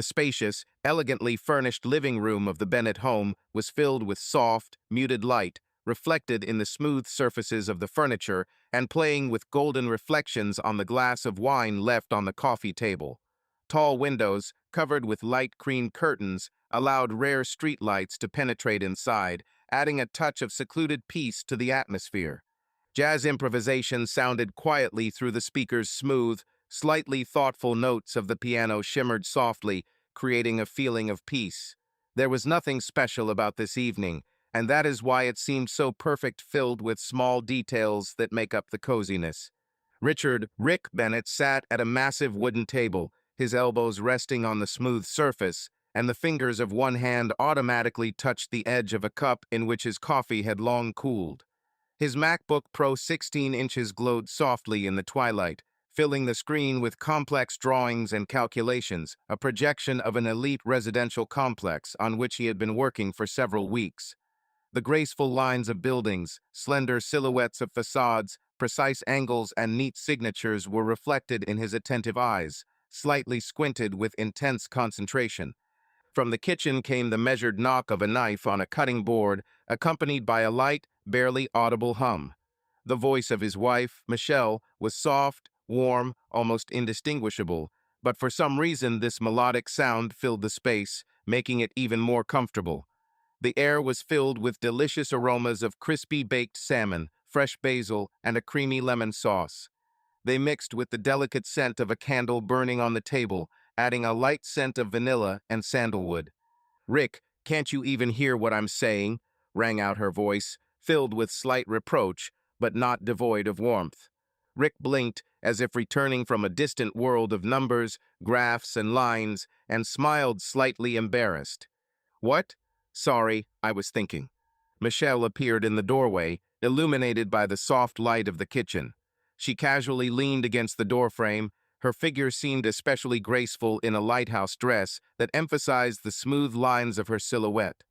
The spacious, elegantly furnished living room of the Bennett home was filled with soft, muted light, reflected in the smooth surfaces of the furniture and playing with golden reflections on the glass of wine left on the coffee table. Tall windows, covered with light cream curtains, allowed rare street lights to penetrate inside, adding a touch of secluded peace to the atmosphere. Jazz improvisation sounded quietly through the speaker's smooth, slightly thoughtful notes of the piano shimmered softly, creating a feeling of peace. There was nothing special about this evening, and that is why it seemed so perfect, filled with small details that make up the coziness. Rick Bennett sat at a massive wooden table, his elbows resting on the smooth surface, and the fingers of one hand automatically touched the edge of a cup in which his coffee had long cooled. His MacBook Pro 16 inches glowed softly in the twilight, filling the screen with complex drawings and calculations, a projection of an elite residential complex on which he had been working for several weeks. The graceful lines of buildings, slender silhouettes of facades, precise angles, and neat signatures were reflected in his attentive eyes, slightly squinted with intense concentration. From the kitchen came the measured knock of a knife on a cutting board, accompanied by a light, barely audible hum. The voice of his wife, Michelle, was soft, warm, almost indistinguishable, but for some reason this melodic sound filled the space, making it even more comfortable. The air was filled with delicious aromas of crispy baked salmon, fresh basil, and a creamy lemon sauce. They mixed with the delicate scent of a candle burning on the table, adding a light scent of vanilla and sandalwood. "Rick, can't you even hear what I'm saying?" rang out her voice, filled with slight reproach, but not devoid of warmth. Rick blinked, as if returning from a distant world of numbers, graphs, and lines, and smiled slightly embarrassed. "What? Sorry, I was thinking." Michelle appeared in the doorway, illuminated by the soft light of the kitchen. She casually leaned against the doorframe. Her figure seemed especially graceful in a lighthouse dress that emphasized the smooth lines of her silhouette.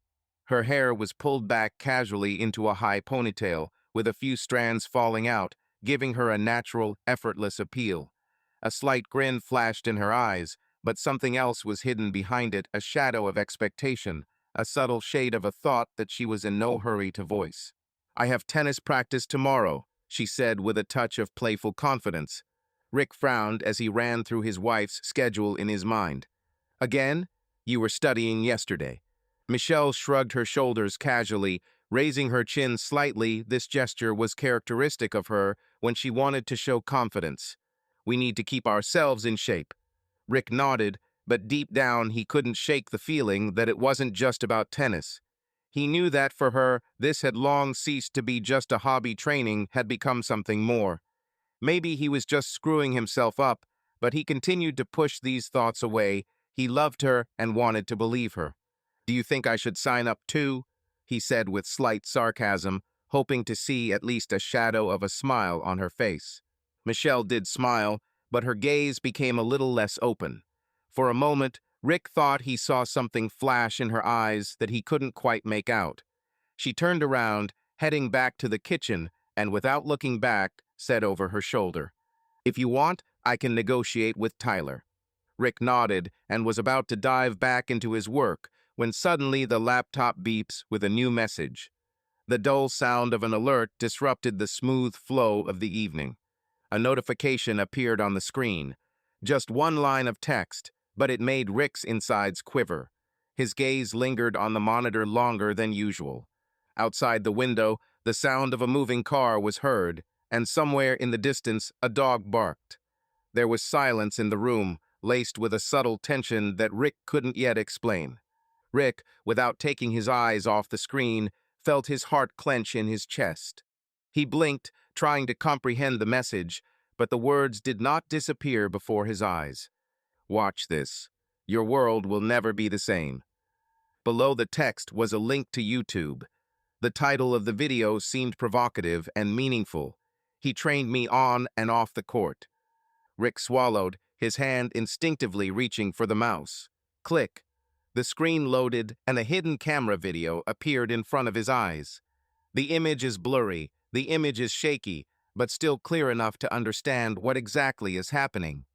Her hair was pulled back casually into a high ponytail, with a few strands falling out, giving her a natural, effortless appeal. A slight grin flashed in her eyes, but something else was hidden behind it, a shadow of expectation, a subtle shade of a thought that she was in no hurry to voice. "I have tennis practice tomorrow," she said with a touch of playful confidence. Rick frowned as he ran through his wife's schedule in his mind. "Again? You were studying yesterday." Michelle shrugged her shoulders casually, raising her chin slightly. This gesture was characteristic of her when she wanted to show confidence. "We need to keep ourselves in shape." Rick nodded, but deep down he couldn't shake the feeling that it wasn't just about tennis. He knew that for her, this had long ceased to be just a hobby. Training had become something more. Maybe he was just screwing himself up, but he continued to push these thoughts away. He loved her and wanted to believe her. "Do you think I should sign up too?" he said with slight sarcasm, hoping to see at least a shadow of a smile on her face. Michelle did smile, but her gaze became a little less open. For a moment, Rick thought he saw something flash in her eyes that he couldn't quite make out. She turned around, heading back to the kitchen, and without looking back, said over her shoulder, "If you want, I can negotiate with Tyler." Rick nodded and was about to dive back into his work when suddenly the laptop beeps with a new message. The dull sound of an alert disrupted the smooth flow of the evening. A notification appeared on the screen. Just one line of text, but it made Rick's insides quiver. His gaze lingered on the monitor longer than usual. Outside the window, the sound of a moving car was heard, and somewhere in the distance, a dog barked. There was silence in the room, laced with a subtle tension that Rick couldn't yet explain. Rick, without taking his eyes off the screen, felt his heart clench in his chest. He blinked, trying to comprehend the message, but the words did not disappear before his eyes. "Watch this. Your world will never be the same." Below the text was a link to YouTube. The title of the video seemed provocative and meaningful. "He trained me on and off the court." Rick swallowed, his hand instinctively reaching for the mouse. Click. The screen loaded and a hidden camera video appeared in front of his eyes. The image is blurry, the image is shaky, but still clear enough to understand what exactly is happening.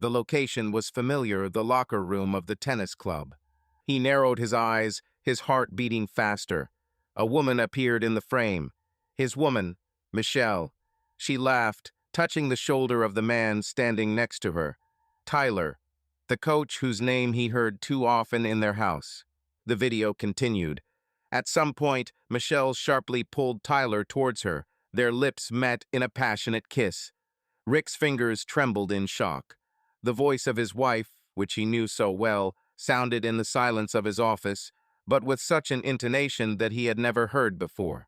The location was familiar, the locker room of the tennis club. He narrowed his eyes, his heart beating faster. A woman appeared in the frame. His woman, Michelle. She laughed, touching the shoulder of the man standing next to her. Tyler, the coach whose name he heard too often in their house. The video continued. At some point, Michelle sharply pulled Tyler towards her. Their lips met in a passionate kiss. Rick's fingers trembled in shock. The voice of his wife, which he knew so well, sounded in the silence of his office, but with such an intonation that he had never heard before.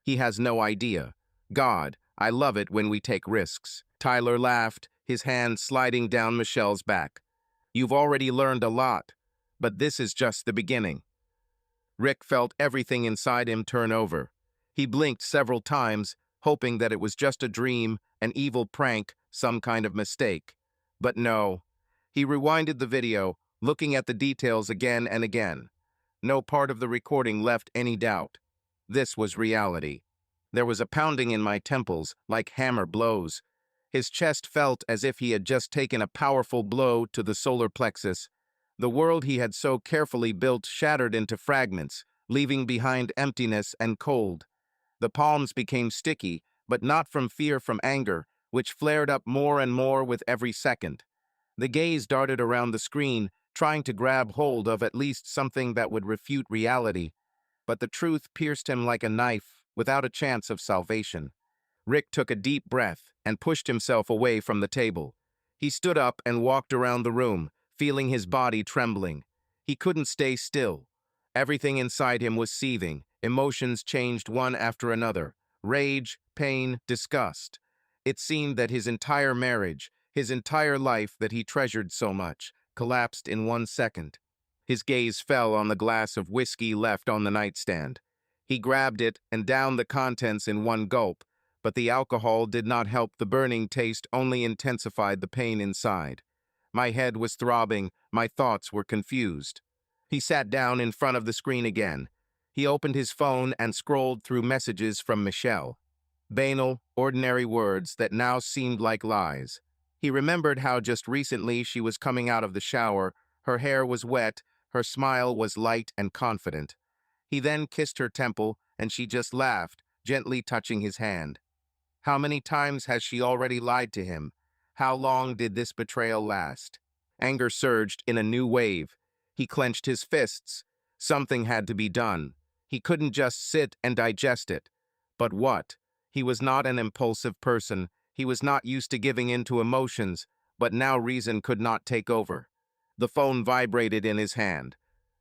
He has no idea. God, I love it when we take risks. Tyler laughed, his hand sliding down Michelle's back. You've already learned a lot, but this is just the beginning. Rick felt everything inside him turn over. He blinked several times, hoping that it was just a dream, an evil prank, some kind of mistake. But no. He rewinded the video, looking at the details again and again. No part of the recording left any doubt. This was reality. There was a pounding in my temples, like hammer blows. His chest felt as if he had just taken a powerful blow to the solar plexus. The world he had so carefully built shattered into fragments, leaving behind emptiness and cold. The palms became sticky, but not from fear, from anger, which flared up more and more with every second. The gaze darted around the screen, trying to grab hold of at least something that would refute reality. But the truth pierced him like a knife, without a chance of salvation. Rick took a deep breath and pushed himself away from the table. He stood up and walked around the room, feeling his body trembling. He couldn't stay still. Everything inside him was seething. Emotions changed one after another. Rage, pain, disgust. It seemed that his entire marriage, his entire life that he treasured so much, collapsed in 1 second. His gaze fell on the glass of whiskey left on the nightstand. He grabbed it and downed the contents in one gulp, but the alcohol did not help. The burning taste only intensified the pain inside. My head was throbbing, my thoughts were confused. He sat down in front of the screen again. He opened his phone and scrolled through messages from Michelle. Banal, ordinary words that now seemed like lies. He remembered how just recently she was coming out of the shower, her hair was wet, her smile was light and confident. He then kissed her temple, and she just laughed, gently touching his hand. How many times has she already lied to him? How long did this betrayal last? Anger surged in a new wave. He clenched his fists. Something had to be done. He couldn't just sit and digest it. But what? He was not an impulsive person. He was not used to giving in to emotions, but now reason could not take over. The phone vibrated in his hand.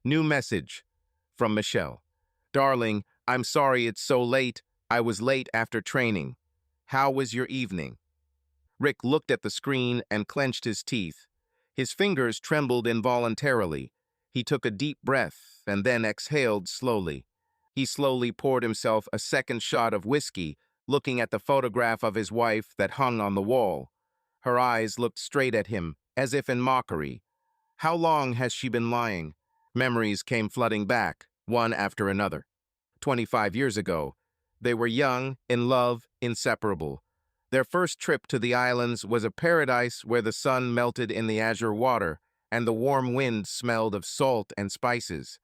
New message from Michelle. Darling, I'm sorry it's so late. I was late after training. How was your evening? Rick looked at the screen and clenched his teeth. His fingers trembled involuntarily. He took a deep breath and then exhaled slowly. He slowly poured himself a second shot of whiskey, looking at the photograph of his wife that hung on the wall. Her eyes looked straight at him, as if in mockery. How long has she been lying? Memories came flooding back, one after another. 25 years ago. They were young, in love, inseparable. Their first trip to the islands was a paradise where the sun melted in the azure water, and the warm wind smelled of salt and spices.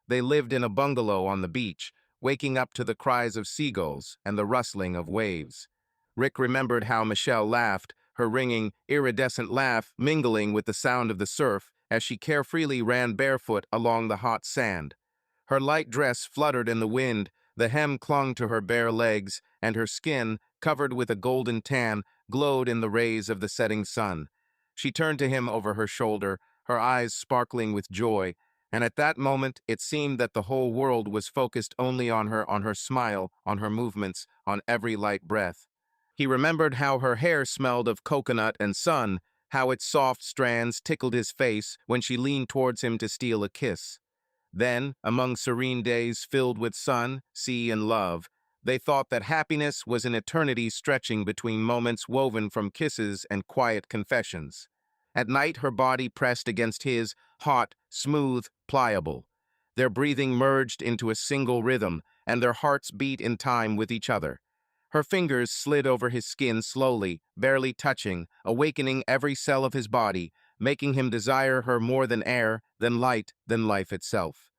They lived in a bungalow on the beach, waking up to the cries of seagulls and the rustling of waves. Rick remembered how Michelle laughed, her ringing, iridescent laugh mingling with the sound of the surf as she carefreely ran barefoot along the hot sand. Her light dress fluttered in the wind, the hem clung to her bare legs, and her skin, covered with a golden tan, glowed in the rays of the setting sun. She turned to him over her shoulder, her eyes sparkling with joy, and at that moment it seemed that the whole world was focused only on her smile, on her movements, on every light breath. He remembered how her hair smelled of coconut and sun, how its soft strands tickled his face when she leaned towards him to steal a kiss. Then, among serene days filled with sun, sea, and love, they thought that happiness was an eternity stretching between moments woven from kisses and quiet confessions. At night, her body pressed against his, hot, smooth, pliable. Their breathing merged into a single rhythm, and their hearts beat in time with each other. Her fingers slid over his skin slowly, barely touching, awakening every cell of his body, making him desire her more than air, than light, than life itself.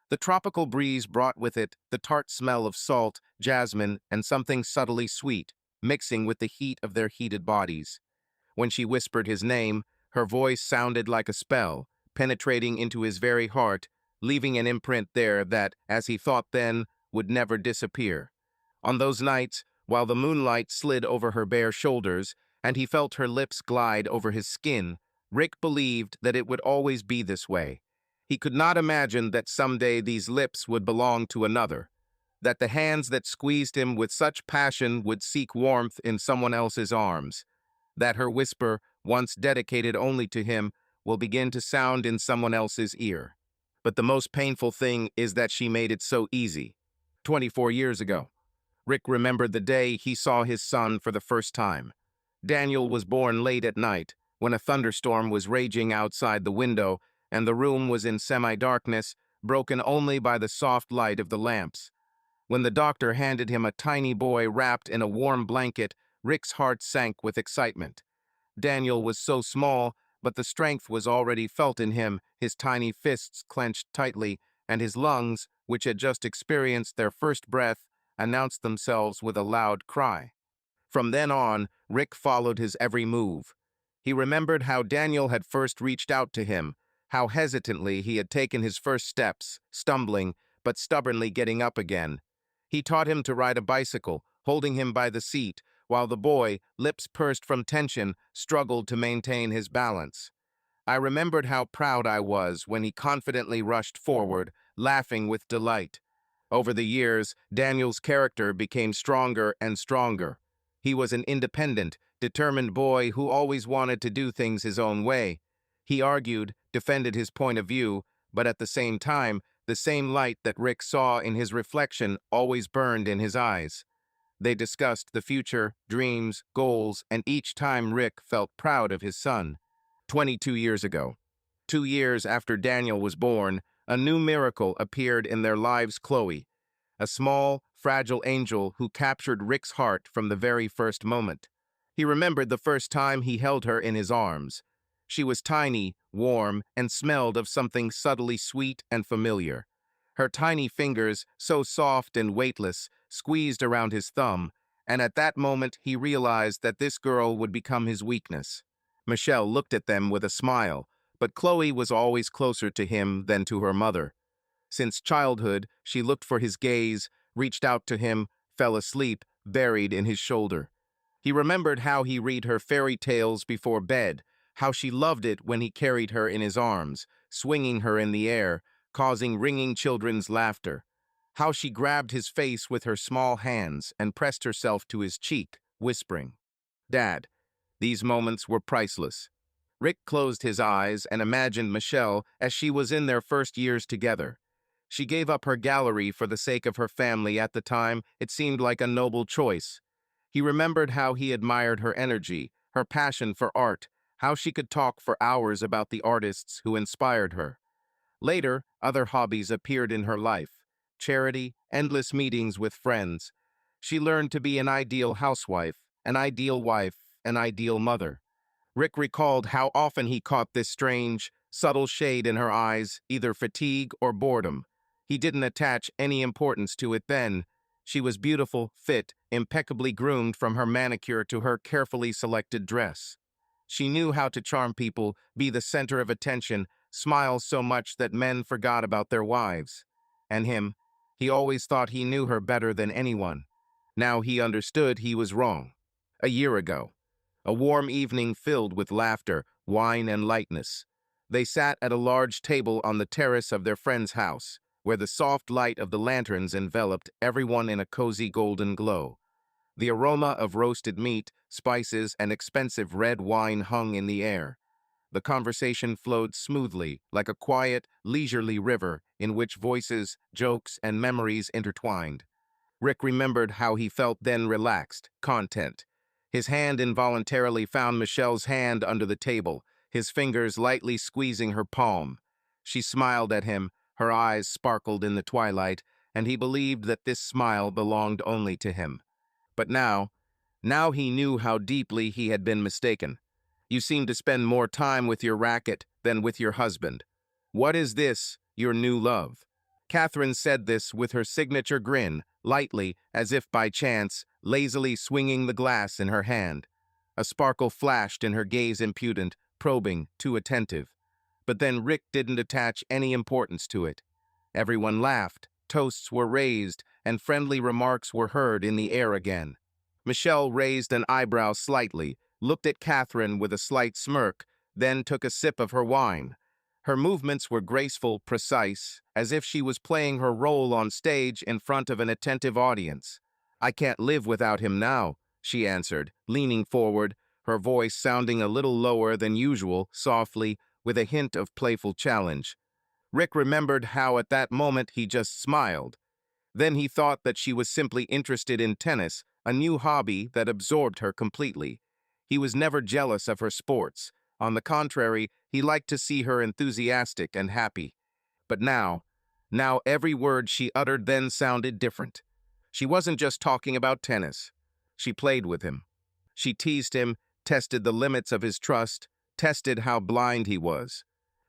The tropical breeze brought with it the tart smell of salt, jasmine, and something subtly sweet, mixing with the heat of their heated bodies. When she whispered his name, her voice sounded like a spell, penetrating into his very heart, leaving an imprint there that, as he thought then, would never disappear. On those nights, while the moonlight slid over her bare shoulders, and he felt her lips glide over his skin, Rick believed that it would always be this way. He could not imagine that someday these lips would belong to another, that the hands that squeezed him with such passion would seek warmth in someone else's arms, that her whisper, once dedicated only to him, will begin to sound in someone else's ear. But the most painful thing is that she made it so easy. 24 years ago, Rick remembered the day he saw his son for the first time. Daniel was born late at night, when a thunderstorm was raging outside the window, and the room was in semi-darkness, broken only by the soft light of the lamps. When the doctor handed him a tiny boy wrapped in a warm blanket, Rick's heart sank with excitement. Daniel was so small, but the strength was already felt in him, his tiny fists clenched tightly, and his lungs, which had just experienced their first breath, announced themselves with a loud cry. From then on, Rick followed his every move. He remembered how Daniel had first reached out to him, how hesitantly he had taken his first steps, stumbling, but stubbornly getting up again. He taught him to ride a bicycle, holding him by the seat, while the boy, lips pursed from tension, struggled to maintain his balance. I remembered how proud I was when he confidently rushed forward, laughing with delight. Over the years, Daniel's character became stronger and stronger. He was an independent, determined boy who always wanted to do things his own way. He argued, defended his point of view, but at the same time, the same light that Rick saw in his reflection always burned in his eyes. They discussed the future, dreams, goals, and each time Rick felt proud of his son. 22 years ago, 2 years after Daniel was born, a new miracle appeared in their lives. Chloe, a small, fragile angel who captured Rick's heart from the very first moment. He remembered the first time he held her in his arms. She was tiny, warm, and smelled of something subtly sweet and familiar. Her tiny fingers, so soft and weightless, squeezed around his thumb, and at that moment he realized that this girl would become his weakness. Michelle looked at them with a smile, but Chloe was always closer to him than to her mother. Since childhood, she looked for his gaze, reached out to him, fell asleep, buried in his shoulder. He remembered how he read her fairy tales before bed, how she loved it when he carried her in his arms, swinging her in the air, causing ringing children's laughter. How she grabbed his face with her small hands and pressed herself to his cheek, whispering, "Dad." These moments were priceless. Rick closed his eyes and imagined Michelle as she was in their first years together. She gave up her gallery for the sake of her family. At the time, it seemed like a noble choice. He remembered how he admired her energy, her passion for art, how she could talk for hours about the artists who inspired her. Later, other hobbies appeared in her life: charity, endless meetings with friends. She learned to be an ideal housewife, an ideal wife, an ideal mother. Rick recalled how often he caught this strange, subtle shade in her eyes, either fatigue or boredom. He didn't attach any importance to it then. She was beautiful, fit, impeccably groomed from her manicure to her carefully selected dress. She knew how to charm people, be the center of attention, smile so much that men forgot about their wives. And him, he always thought he knew her better than anyone. Now he understood he was wrong. A year ago, a warm evening filled with laughter, wine, and lightness. They sat at a large table on the terrace of their friend's house, where the soft light of the lanterns enveloped everyone in a cozy golden glow. The aroma of roasted meat, spices, and expensive red wine hung in the air. The conversation flowed smoothly, like a quiet, leisurely river in which voices, jokes, and memories intertwined. Rick remembered how he felt then, relaxed, content. His hand involuntarily found Michelle's hand under the table, his fingers lightly squeezing her palm. She smiled at him, her eyes sparkled in the twilight, and he believed that this smile belonged only to him. But now he knew how deeply he had been mistaken. You seem to spend more time with your racket than with your husband. What is this, your new love? Catherine said this with her signature grin, lightly, as if by chance, lazily swinging the glass in her hand. A sparkle flashed in her gaze, impudent, probing, too attentive. But then Rick didn't attach any importance to it. Everyone laughed, toasts were raised, and friendly remarks were heard in the air again. Michelle raised an eyebrow slightly, looked at Catherine with a slight smirk, then took a sip of her wine. Her movements were graceful, precise, as if she was playing her role on stage in front of an attentive audience. "I can't live without him now," she answered, leaning forward, her voice sounding a little lower than usual, softly, with a hint of playful challenge. Rick remembered how at that moment he just smiled. Then he thought that she was simply interested in tennis, a new hobby that absorbed her completely. He was never jealous of her sports. On the contrary, he liked to see her enthusiastic and happy. But now every word she uttered then sounded different. She wasn't just talking about tennis. She played with him. She teased him, tested the limits of his trust, tested how blind he was.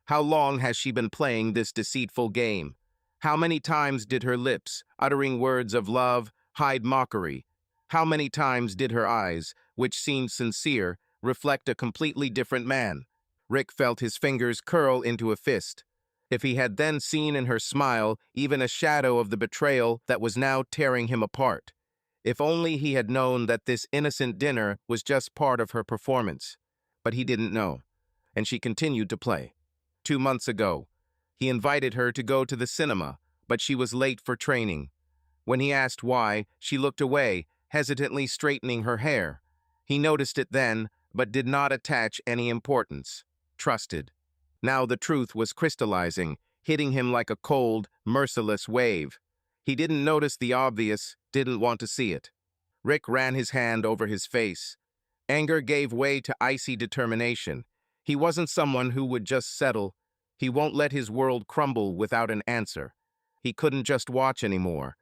How long has she been playing this deceitful game? How many times did her lips, uttering words of love, hide mockery? How many times did her eyes, which seemed sincere, reflect a completely different man? Rick felt his fingers curl into a fist. If he had then seen in her smile even a shadow of the betrayal that was now tearing him apart. If only he had known that this innocent dinner was just part of her performance. But he didn't know, and she continued to play. 2 months ago, he invited her to go to the cinema, but she was late for training. When he asked why, she looked away, hesitantly straightening her hair. He noticed it then, but did not attach any importance. Trusted. Now the truth was crystallizing, hitting him like a cold, merciless wave. He didn't notice the obvious, didn't want to see it. Rick ran his hand over his face. Anger gave way to icy determination. He wasn't someone who would just settle. He won't let his world crumble without an answer. He couldn't just watch anymore.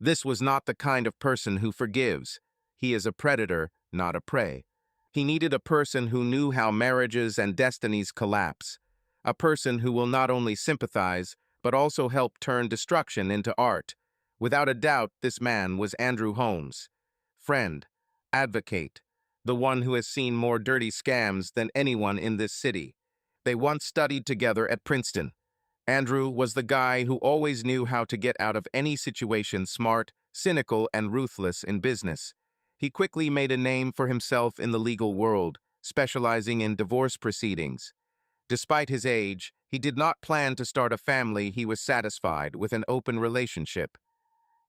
This was not the kind of person who forgives. He is a predator, not a prey. He needed a person who knew how marriages and destinies collapse. A person who will not only sympathize, but also help turn destruction into art. Without a doubt, this man was Andrew Holmes. Friend, advocate, the one who has seen more dirty scams than anyone in this city. They once studied together at Princeton. Andrew was the guy who always knew how to get out of any situation, smart, cynical, and ruthless in business. He quickly made a name for himself in the legal world, specializing in divorce proceedings. Despite his age, he did not plan to start a family. He was satisfied with an open relationship.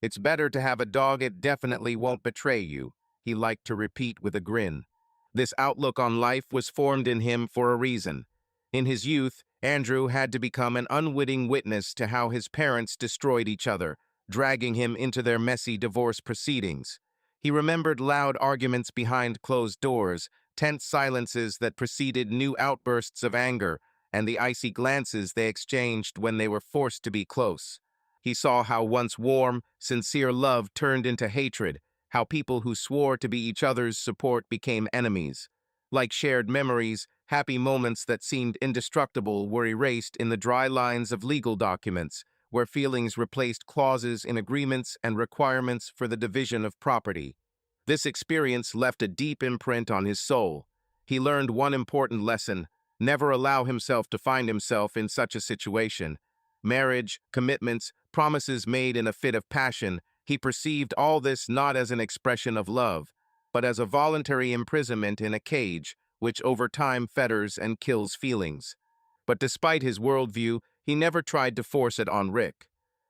"It's better to have a dog, it definitely won't betray you," he liked to repeat with a grin. This outlook on life was formed in him for a reason. In his youth, Andrew had to become an unwitting witness to how his parents destroyed each other, dragging him into their messy divorce proceedings. He remembered loud arguments behind closed doors, tense silences that preceded new outbursts of anger, and the icy glances they exchanged when they were forced to be close. He saw how once warm, sincere love turned into hatred, how people who swore to be each other's support became enemies. Like shared memories, happy moments that seemed indestructible were erased in the dry lines of legal documents, where feelings replaced clauses in agreements and requirements for the division of property. This experience left a deep imprint on his soul. He learned one important lesson: never allow himself to find himself in such a situation. Marriage, commitments, promises made in a fit of passion, he perceived all this not as an expression of love, but as a voluntary imprisonment in a cage, which over time fetters and kills feelings. But despite his worldview, he never tried to force it on Rick.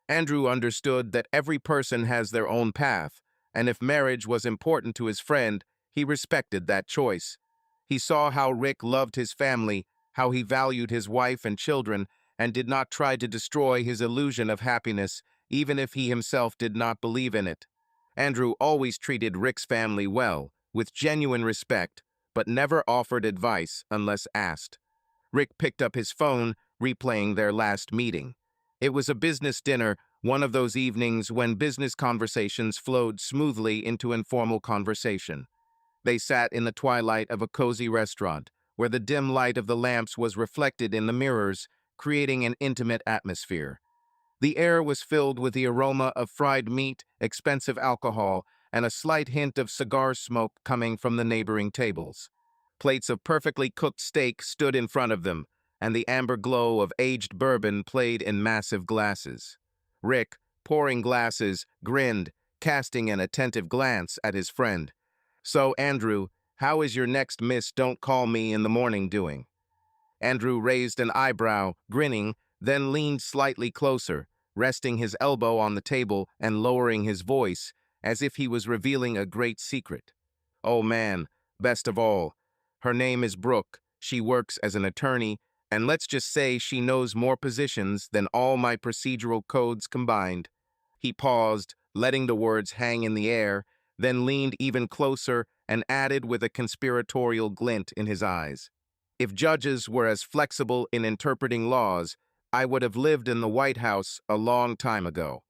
Andrew understood that every person has their own path, and if marriage was important to his friend, he respected that choice. He saw how Rick loved his family, how he valued his wife and children, and did not try to destroy his illusion of happiness, even if he himself did not believe in it. Andrew always treated Rick's family well, with genuine respect, but never offered advice unless asked. Rick picked up his phone, replaying their last meeting. It was a business dinner, One of those evenings when business conversations flowed smoothly into informal conversation. They sat in the twilight of a cozy restaurant, where the dim light of the lamps was reflected in the mirrors, creating an intimate atmosphere. The air was filled with the aroma of fried meat, expensive alcohol, and a slight hint of cigar smoke coming from the neighboring tables. Plates of perfectly cooked steak stood in front of them, and the amber glow of aged bourbon played in massive glasses. Rick, pouring glasses, grinned, casting an attentive glance at his friend. "So, Andrew, how is your next Miss Don't Call Me in the Morning doing?" Andrew raised an eyebrow, grinning, then leaned slightly closer, resting his elbow on the table and lowering his voice, as if he was revealing a great secret. "Oh man, best of all. Her name is Brooke. She works as an attorney, and let's just say she knows more positions than all my procedural codes combined." He paused, letting the words hang in the air, then leaned even closer and added with a conspiratorial glint in his eyes. "If judges were as flexible in interpreting laws, I would have lived in the White House a long time ago."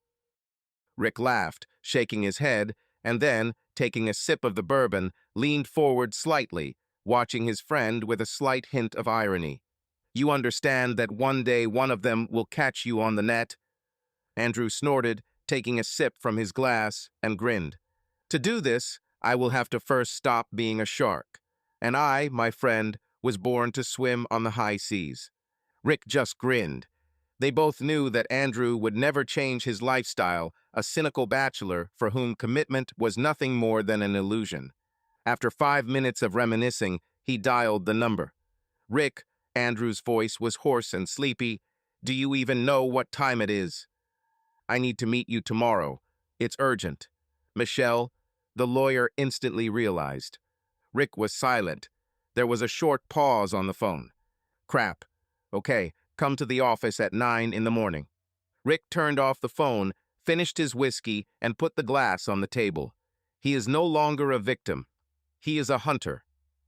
Rick laughed, shaking his head, and then, taking a sip of the bourbon, leaned forward slightly, watching his friend with a slight hint of irony. "You understand that one day one of them will catch you on the net?" Andrew snorted, taking a sip from his glass, and grinned. "To do this, I will have to first stop being a shark. And I, my friend, was born to swim on the high seas." Rick just grinned. They both knew that Andrew would never change his lifestyle, a cynical bachelor for whom commitment was nothing more than an illusion. After 5 minutes of reminiscing, he dialed the number. "Rick," Andrew's voice was hoarse and sleepy, "do you even know what time it is?" "I need to meet you tomorrow. It's urgent." "Michelle?" The lawyer instantly realized. Rick was silent. There was a short pause on the phone. "Crap. Okay, come to the office at 9 in the morning." Rick turned off the phone, finished his whiskey, and put the glass on the table. He is no longer a victim. He is a hunter.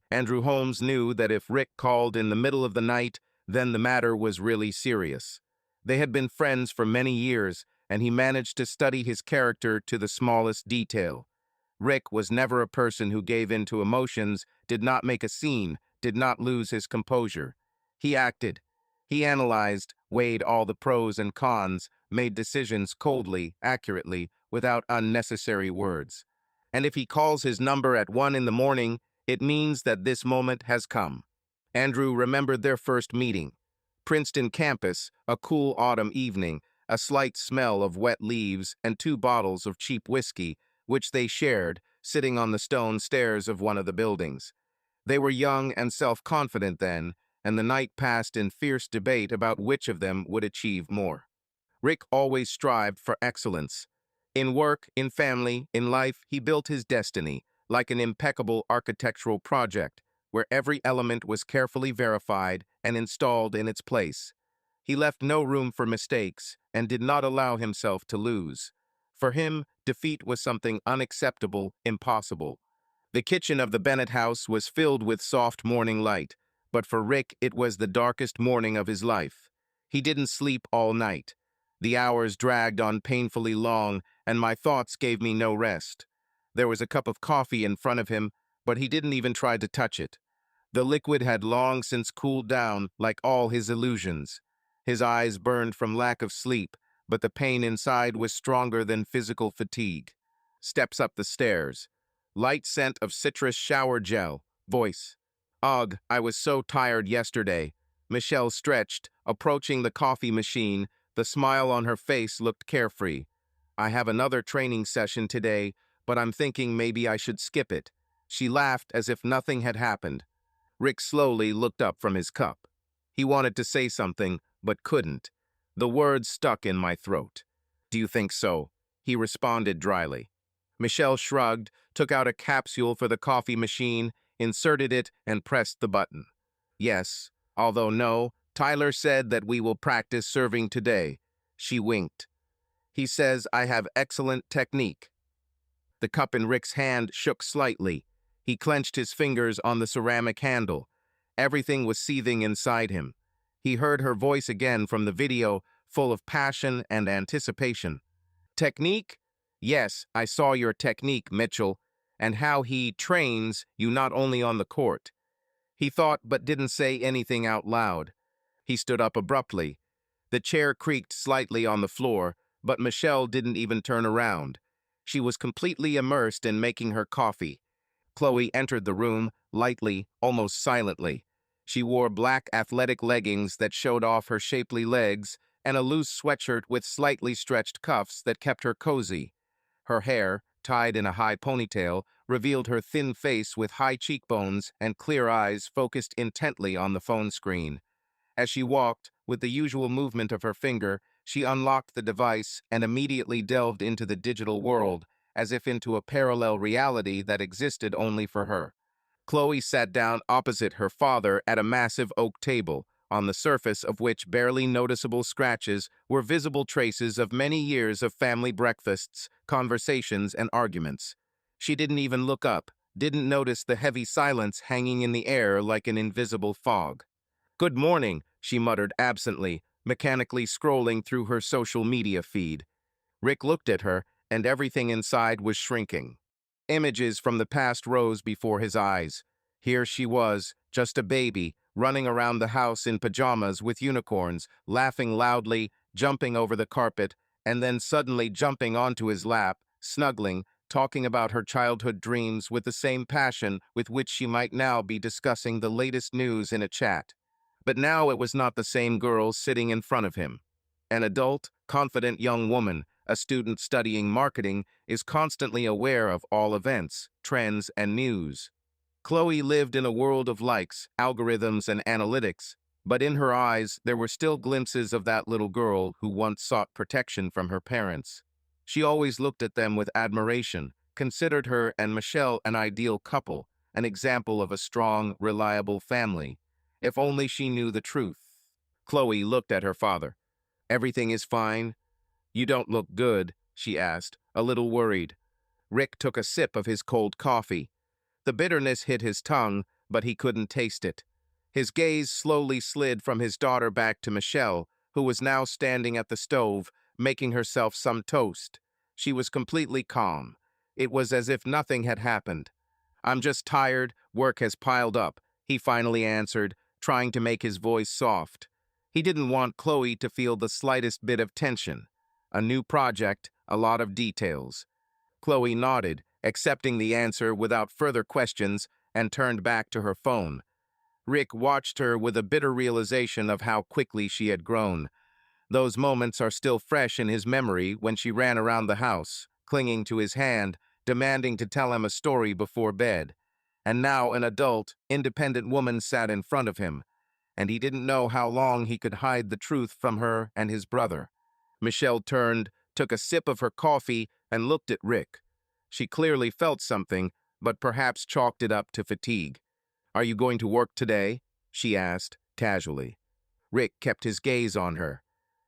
Andrew Holmes knew that if Rick called in the middle of the night, then the matter was really serious. They had been friends for many years, and he managed to study his character to the smallest detail. Rick was never a person who gave in to emotions, did not make a scene, did not lose his composure. He acted. He analyzed, weighed all the pros and cons, made decisions coldly, accurately, without unnecessary words. And if he calls his number at 1 in the morning, it means that this moment has come. Andrew remembered their first meeting. Princeton campus, a cool autumn evening, a slight smell of wet leaves, and 2 bottles of cheap whiskey, which they shared, sitting on the stone stairs of one of the buildings. They were young and self-confident then, and the night passed in fierce debate about which of them would achieve more. Rick always strived for excellence. In work, in family, in life, he built his destiny, like an impeccable architectural project, where every element was carefully verified and installed in its place. He left no room for mistakes and did not allow himself to lose. For him, defeat was something unacceptable, impossible. The kitchen of the Bennett house was filled with soft morning light, but for Rick it was the darkest morning of his life. He didn't sleep all night. The hours dragged on painfully long, and my thoughts gave me no rest. There was a cup of coffee in front of him, but he didn't even try to touch it. The liquid had long since cooled down, like all his illusions. His eyes burned from lack of sleep, but the pain inside was stronger than physical fatigue. Steps up the stairs. Light scent of citrus shower gel. Voice. "Ugh, I was so tired yesterday." Michelle stretched, approaching the coffee machine. The smile on her face looked carefree. "I have another training session today, but I'm thinking maybe I should skip it." She laughed as if nothing had happened. Rick slowly looked up from his cup. He wanted to say something, but couldn't. The words stuck in my throat. "Do you think so?" he responded dryly. Michelle shrugged, took out a capsule for the coffee machine, inserted it, and pressed the button. "Yes, although no, Tyler said that we will practice serving today." She winked. "He says I have excellent technique." The cup in Rick's hand shook slightly. He clenched his fingers on the ceramic handle. Everything was seething inside him. He heard her voice again from the video, full of passion and anticipation. Technique? Yes, I saw your technique, Mitchell, and how he trains you not only on the court. He thought but didn't say anything out loud. He stood up abruptly. The chair creaked slightly on the floor, but Michelle didn't even turn around. She was completely immersed in making her coffee. Chloe entered the room, lightly, almost silently. She wore black athletic leggings that showed off her shapely legs and a loose sweatshirt with slightly stretched cuffs that kept her cozy. Her hair, tied in a high ponytail, revealed her thin face with high cheekbones and clear eyes focused intently on the phone screen. As she walked, with the usual movement of her finger, she unlocked the device and immediately delved into the digital world, as if into a parallel reality that existed only for her. Chloe sat down opposite her father at a massive oak table, on the surface of which barely noticeable scratches were visible traces of many years of family breakfasts, conversations, and arguments. She didn't even look up, didn't notice the heavy silence hanging in the air like an invisible fog. "Good morning," she muttered absently, mechanically scrolling through her social media feed. Rick looked at her, and everything inside was shrinking. Images from the past rose before his eyes. Here she was, just a baby, running around the house in pajamas with unicorns, laughing loudly, jumping over the carpet, and then suddenly jumping onto his lap, snuggling, talking about her childhood dreams with the same passion with which she might now be discussing the latest news in a chat. But now it was not the same girl sitting in front of him. An adult, confident young woman, a student studying marketing, is constantly aware of all events, trends, and news. Chloe lived in a world of likes, algorithms, and analytics, but in her eyes there were still glimpses of that little girl who once sought protection from her parents. She always looked at them with admiration, considered her and Michelle an ideal couple, an example of a strong, reliable family. If only she knew the truth. Chloe looked at her father. "Everything is fine?" "You don't look good," she asked, a little worried. Rick took a sip of his cold coffee. The bitterness hit his tongue, but he couldn't taste it. His gaze slowly slid from his daughter back to Michelle, who was now standing at the stove, making herself some toast. She was completely calm. It was as if nothing had happened. "I'm just tired, work has piled up," he finally answered, trying to make his voice soft. He didn't want Chloe to feel the slightest bit of tension. A new project, a lot of details. Chloe nodded, accepting the answer without further questions, and turned back to her phone. Rick watched her with a bitter realization of how quickly she had grown. Those moments are still fresh in his memory when she ran around the house, clinging to his hand, demanding to tell him a story before bed. And now an adult, independent woman sat in front of him, and he didn't know how long he could hide the truth from her and his brother. Michelle turned, took a sip of her coffee, and looked at Rick. She clearly felt something, but perhaps chalked it up to fatigue. "Are you going to work today?" she asked, casually. Rick kept his gaze on her.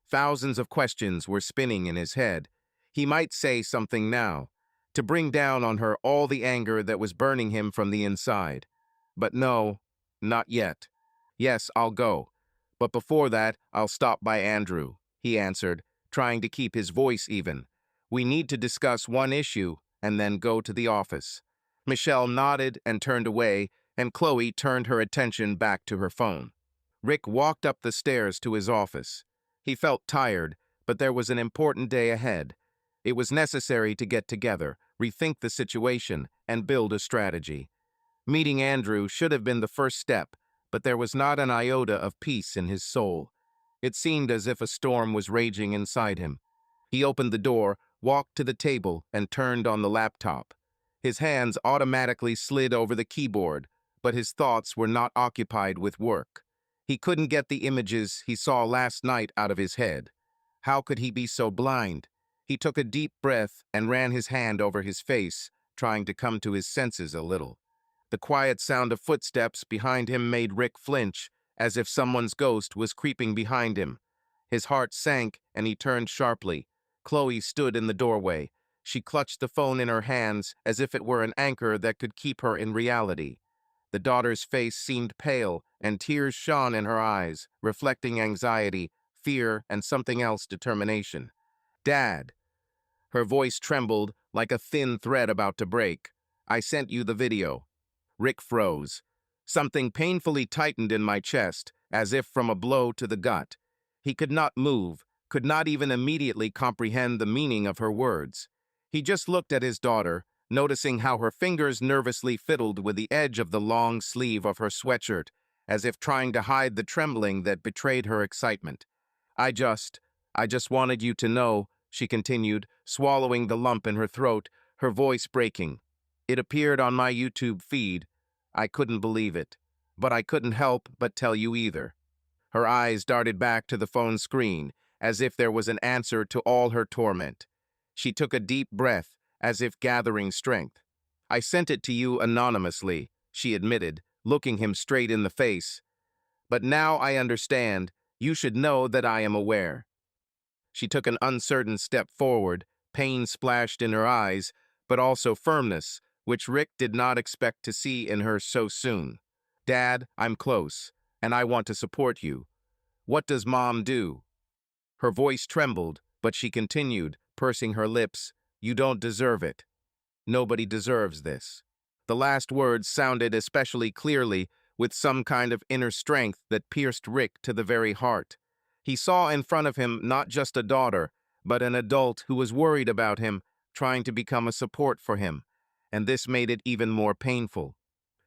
Thousands of questions were spinning in his head. He might say something now, to bring down on her all the anger that was burning him from the inside. But no, not yet. "Yes, I'll go. But before that, I'll stop by Andrew," he answered, trying to keep his voice even. "We need to discuss one issue and then go to the office." Michelle nodded and turned away, and Chloe turned her attention back to her phone. Rick walked up the stairs to his office. He felt tired, but there was an important day ahead. It was necessary to get together, rethink the situation, and build a strategy. Meeting Andrew should have been the first step, but there was not an iota of peace in his soul. It seemed as if a storm was raging inside him. He opened the door, walked to the table, and turned on the laptop. His hands automatically slid over the keyboard, but his thoughts were not occupied with work. He couldn't get the images he saw last night out of his head. How could he be so blind? He took a deep breath and ran his hand over his face, trying to come to his senses a little. The quiet sound of footsteps behind him made Rick flinch, as if someone's ghost was creeping behind him. His heart sank, and he turned sharply. Chloe stood in the doorway. She clutched the phone in her hands as if it were an anchor that could keep her in reality. The daughter's face seemed pale, and tears shone in her eyes, reflecting anxiety, fear, and something else, determination. Dad. Her voice trembled like a thin thread about to break. I sent you the video. Rick froze. Something painfully tightened in my chest, as if from a blow to the gut. He could not move, could not even immediately comprehend the meaning of her words. He just looked at his daughter, noticing how her fingers nervously fiddled with the edge of the long sleeve of her sweatshirt, as if trying to hide the trembling that betrayed her excitement. I just wanted you to know, she continued, swallowing the lump in her throat, her voice breaking. It appeared on my YouTube feed. I couldn't believe it, but I couldn't help but tell you either. Her eyes darted back to the phone screen, as if there was an answer to all her torment. She took a deep breath, as if gathering strength. I sent it to you anonymously, she admitted, looking him straight in the face. But now I understand. You should know that I am aware. She took an uncertain step forward, pain splashed in her eyes, but also firmness, which Rick did not expect to see in her so soon. Dad, I'm close, and I want to support you. What does Mom do? Her voice trembled, but she continued, pursing her lips. You don't deserve it. Nobody deserves this. The last words sounded especially clearly, with some kind of inner strength that pierced Rick to the very heart. He saw in front of him not just a daughter, but an adult who was worried about him, trying to become a support for him, and this made it even more painful.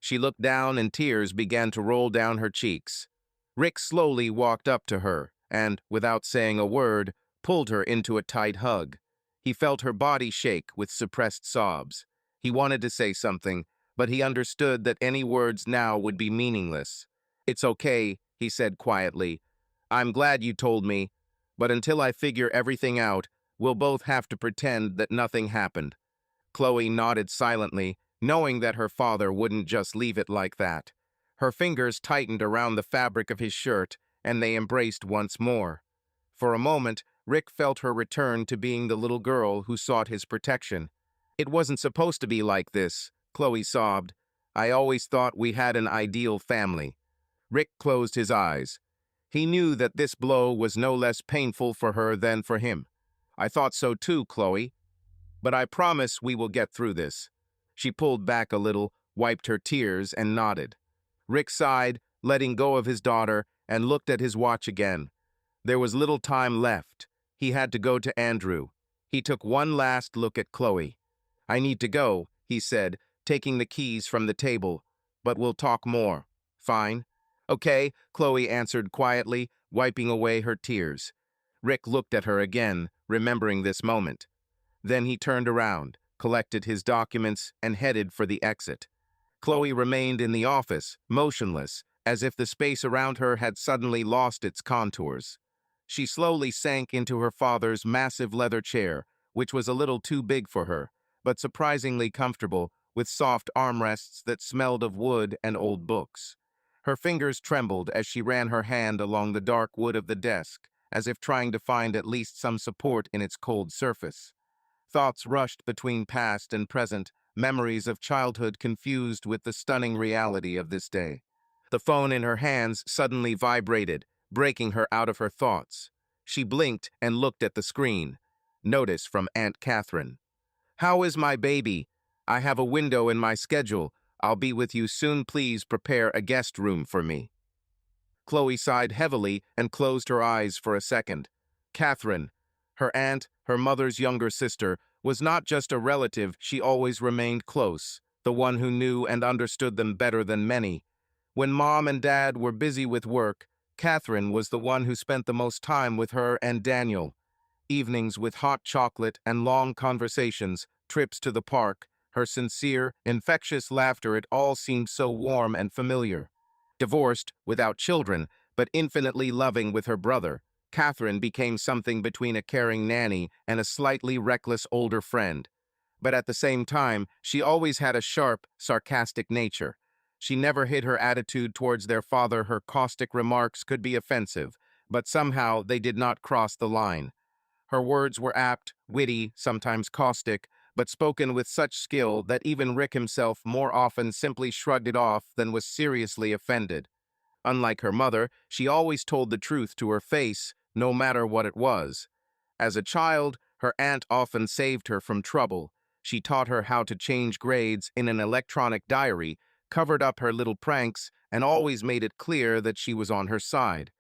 She looked down and tears began to roll down her cheeks. Rick slowly walked up to her and, without saying a word, pulled her into a tight hug. He felt her body shake with suppressed sobs. He wanted to say something, but he understood that any words now would be meaningless. It's okay, he said quietly. I'm glad you told me, but until I figure everything out, we'll both have to pretend that nothing happened. Chloe nodded silently, knowing that her father wouldn't just leave it like that. Her fingers tightened around the fabric of his shirt, and they embraced once more. For a moment, Rick felt her return to being the little girl who sought his protection. It wasn't supposed to be like this, Chloe sobbed. I always thought we had an ideal family. Rick closed his eyes. He knew that this blow was no less painful for her than for him. I thought so too, Chloe. But I promise we will get through this. She pulled back a little, wiped her tears, and nodded. Rick sighed, letting go of his daughter, and looked at his watch again. There was little time left. He had to go to Andrew. He took one last look at Chloe. I need to go, he said, taking the keys from the table. But we'll talk more. Fine? Okay, Chloe answered quietly, wiping away her tears. Rick looked at her again, remembering this moment. Then he turned around, collected his documents, and headed for the exit. Chloe remained in the office, motionless, as if the space around her had suddenly lost its contours. She slowly sank into her father's massive leather chair, which was a little too big for her, but surprisingly comfortable, with soft armrests that smelled of wood and old books. Her fingers trembled as she ran her hand along the dark wood of the desk, as if trying to find at least some support in its cold surface. Thoughts rushed between past and present, memories of childhood confused with the stunning reality of this day. The phone in her hands suddenly vibrated, breaking her out of her thoughts. She blinked and looked at the screen. Notice from Aunt Catherine. How is my baby? I have a window in my schedule. I'll be with you soon. Please prepare a guest room for me. Chloe sighed heavily and closed her eyes for a second. Catherine, her aunt, her mother's younger sister, was not just a relative, she always remained close, the one who knew and understood them better than many. When Mom and Dad were busy with work, Catherine was the one who spent the most time with her and Daniel. Evenings with hot chocolate and long conversations, trips to the park, her sincere, infectious laughter, it all seemed so warm and familiar. Divorced, without children, but infinitely loving with her brother, Catherine became something between a caring nanny and a slightly reckless older friend. But at the same time, she always had a sharp, sarcastic nature. She never hid her attitude towards their father. Her caustic remarks could be offensive, but somehow they did not cross the line. Her words were apt, witty, sometimes caustic, but spoken with such skill that even Rick himself more often simply shrugged it off than was seriously offended. Unlike her mother, she always told the truth to her face, no matter what it was. As a child, her aunt often saved her from trouble. She taught her how to change grades in an electronic diary, covered up her little pranks, and always made it clear that she was on her side.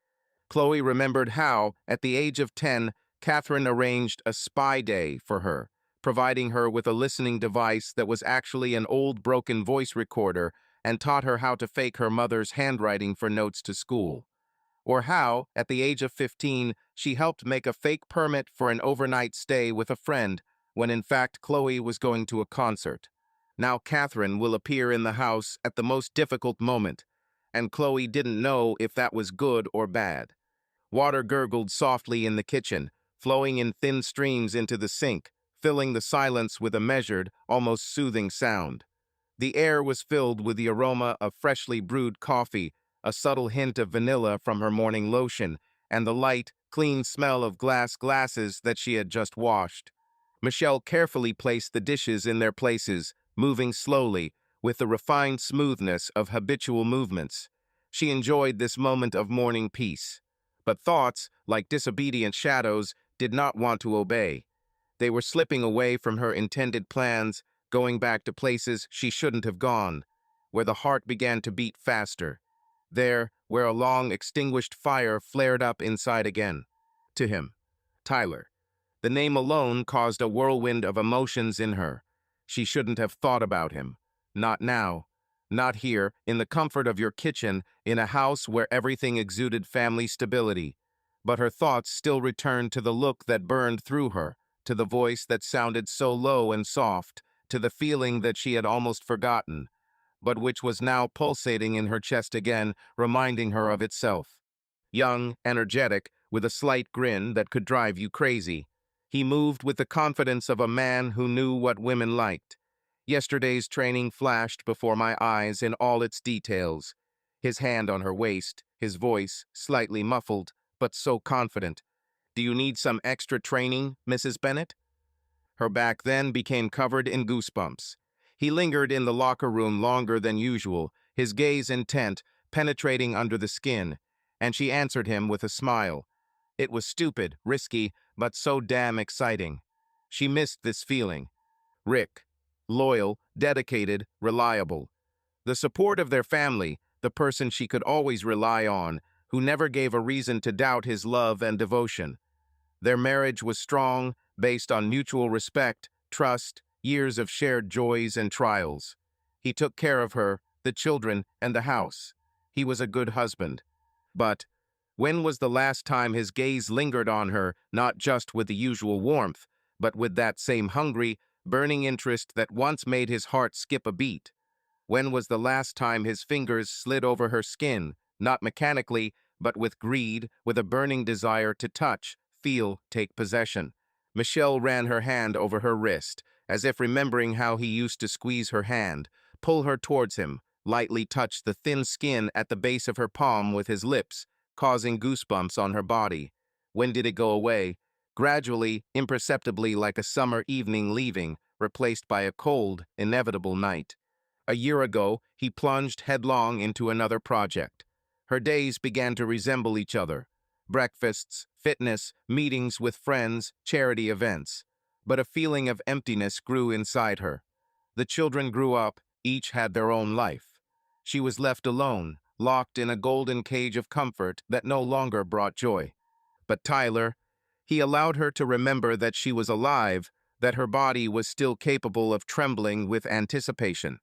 Chloe remembered how, at the age of 10, Catherine arranged a spy day for her, providing her with a listening device that was actually an old broken voice recorder, and taught her how to fake her mother's handwriting for notes to school. Or how, at the age of 15, she helped make a fake permit for an overnight stay with a friend, when in fact Chloe was going to a concert. Now Catherine will appear in the house at the most difficult moment, and Chloe didn't know if that was good or bad. Water gurgled softly in the kitchen, flowing in thin streams into the sink, filling the silence with a measured, almost soothing sound. The air was filled with the aroma of freshly brewed coffee, a subtle hint of vanilla from her morning lotion, and the light, clean smell of glasses that she had just washed. Michelle carefully placed the dishes in their places, moving slowly, with the refined smoothness of habitual movements. She enjoyed this moment of morning peace. But thoughts, like disobedient shadows, did not want to obey. They were slipping away from her intended plans, going back to places she shouldn't have gone, where the heart began to beat faster. There, where a long extinguished fire flared up inside again. To him, Tyler. The name alone caused a whirlwind of emotions in her. She shouldn't have thought about him. Not now. Not here, in the comfort of your kitchen, in a house where everything exuded family stability. But her thoughts still returned to the look that burned through her, to the voice that sounded so low and soft, to the feeling that she had almost forgotten, but which was now pulsating in her chest again, reminding her of itself. Young, energetic, with a slight grin that could drive you crazy. He moved with the confidence of a man who knew what women liked. Yesterday's training flashed before my eyes in all its details. His hand on her waist, his voice slightly muffled, but so confident. "Do you need some extra training, Mrs. Bennett?" Her back then became covered in goosebumps. He lingered in the locker room longer than usual, his gaze intent, penetrating under the skin, and she answered him with a smile. It was stupid, risky, but so damn exciting. She missed this feeling. Rick. Loyal, dedicated, reliable. The support of their family, the person she could always rely on, who never gave a reason to doubt his love and devotion. Their marriage was strong, based on mutual respect, trust, years of shared joys and trials. He took care of her, the children, and the house. He was a good husband. But when was the last time his gaze lingered on her, not just with the usual warmth, but with that same hungry, burning interest that once made his heart skip a beat? When was the last time his fingers slid over her skin, not mechanically, but with greed, with a burning desire to touch, feel, take possession? Michelle ran her hand over her wrist, as if remembering how he used to squeeze her hand, pull her towards him, lightly touch the thin skin at the base of her palm with his lips, causing goosebumps on her body. When did it go away? Gradually, imperceptibly, like a summer evening leaving, replaced by a cold, inevitable night. A year ago, he plunged headlong into another project. Her days began to resemble each other. Breakfasts, fitness, meetings with friends, charity events. But a feeling of emptiness grew inside her. The children grew up, each had their own life. She was left alone, locked in a golden cage of comfort that no longer brought joy. But Tyler, he allowed her to remember that she was alive, that her body was still capable of trembling with anticipation.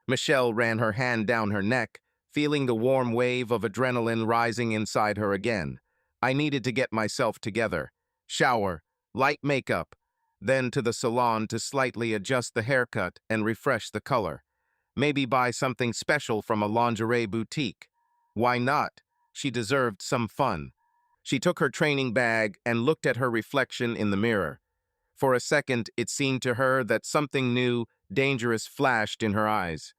Michelle ran her hand down her neck, feeling the warm wave of adrenaline rising inside her again. I needed to get myself together. Shower, light makeup, then to the salon to slightly adjust the haircut and refresh the color. Maybe buy something special from a lingerie boutique. Why not? She deserved some fun. She took her training bag and looked at her reflection in the mirror. For a second, it seemed to her that something new, dangerous flashed in her eyes.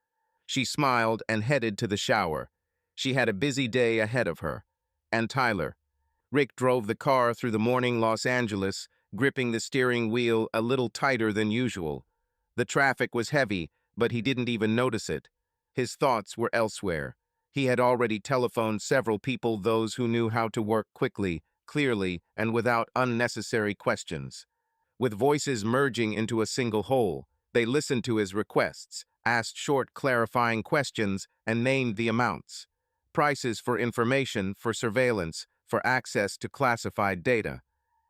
She smiled and headed to the shower. She had a busy day ahead of her. And Tyler. Rick drove the car through the morning Los Angeles, gripping the steering wheel a little tighter than usual. The traffic was heavy, but he didn't even notice it. His thoughts were elsewhere. He had already telephoned several people, those who knew how to work quickly, clearly, and without unnecessary questions. With voices merging into a single whole, they listened to his requests, asked short clarifying questions, and named the amounts. Prices for information, for surveillance, for access to classified data.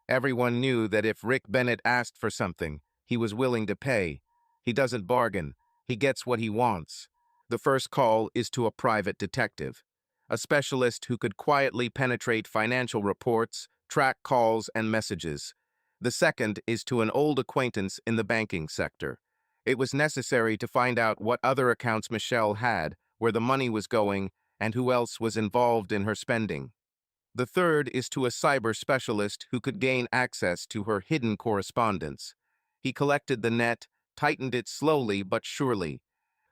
Everyone knew that if Rick Bennett asked for something, he was willing to pay. He doesn't bargain. He gets what he wants. The first call is to a private detective, a specialist who could quietly penetrate financial reports, track calls and messages. The second is to an old acquaintance in the banking sector. It was necessary to find out what other accounts Michelle had, where the money was going, and who else was involved in her spending. The third is to a cyber specialist who could gain access to her hidden correspondence. He collected the net, tightened it slowly but surely.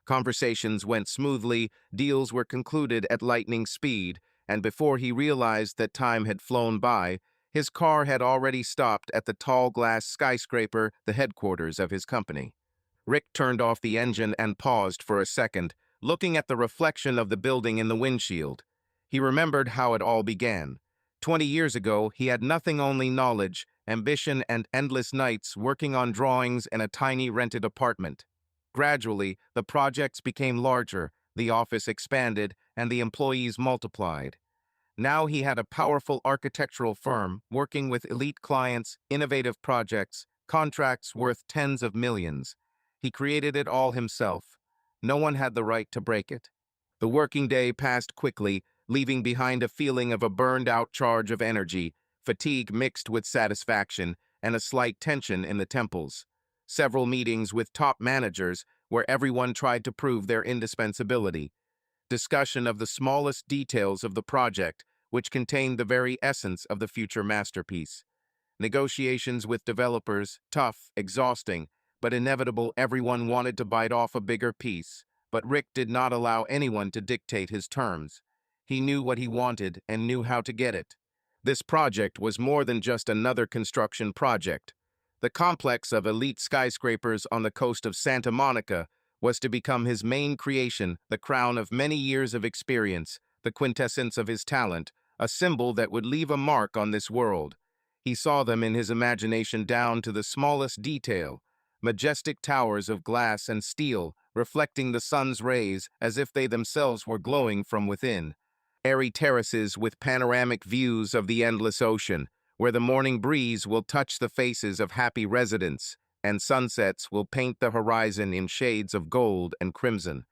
Conversations went smoothly, deals were concluded at lightning speed, and before he realized that time had flown by, his car had already stopped at the tall glass skyscraper, the headquarters of his company. Rick turned off the engine and paused for a second, looking at the reflection of the building in the windshield. He remembered how it all began. 20 years ago, he had nothing, only knowledge, ambition, and endless nights working on drawings in a tiny rented apartment. Gradually, the projects became larger, the office expanded, and the employees multiplied. Now he had a powerful architectural firm working with elite clients, innovative projects, contracts worth tens of millions. He created it all himself. No one had the right to break it. The working day passed quickly, leaving behind a feeling of a burned-out charge of energy, fatigue mixed with satisfaction, and a slight tension in the temples. Several meetings with top managers where everyone tried to prove their indispensability. Discussion of the smallest details of the project, which contained the very essence of the future masterpiece. Negotiations with developers, tough, exhausting, but inevitable. Everyone wanted to bite off a bigger piece, but Rick did not allow anyone to dictate his terms. He knew what he wanted and knew how to get it. This project was more than just another construction project. The complex of elite skyscrapers on the coast of Santa Monica was to become his main creation, the crown of many years of experience, the quintessence of his talent, a symbol that would leave a mark on this world. He saw them in his imagination down to the smallest detail, majestic towers of glass and steel reflecting the sun's rays as if they themselves were glowing from within. Airy terraces with panoramic views of the endless ocean, where the morning breeze will touch the faces of happy residents, and sunsets will paint the horizon in shades of gold and crimson.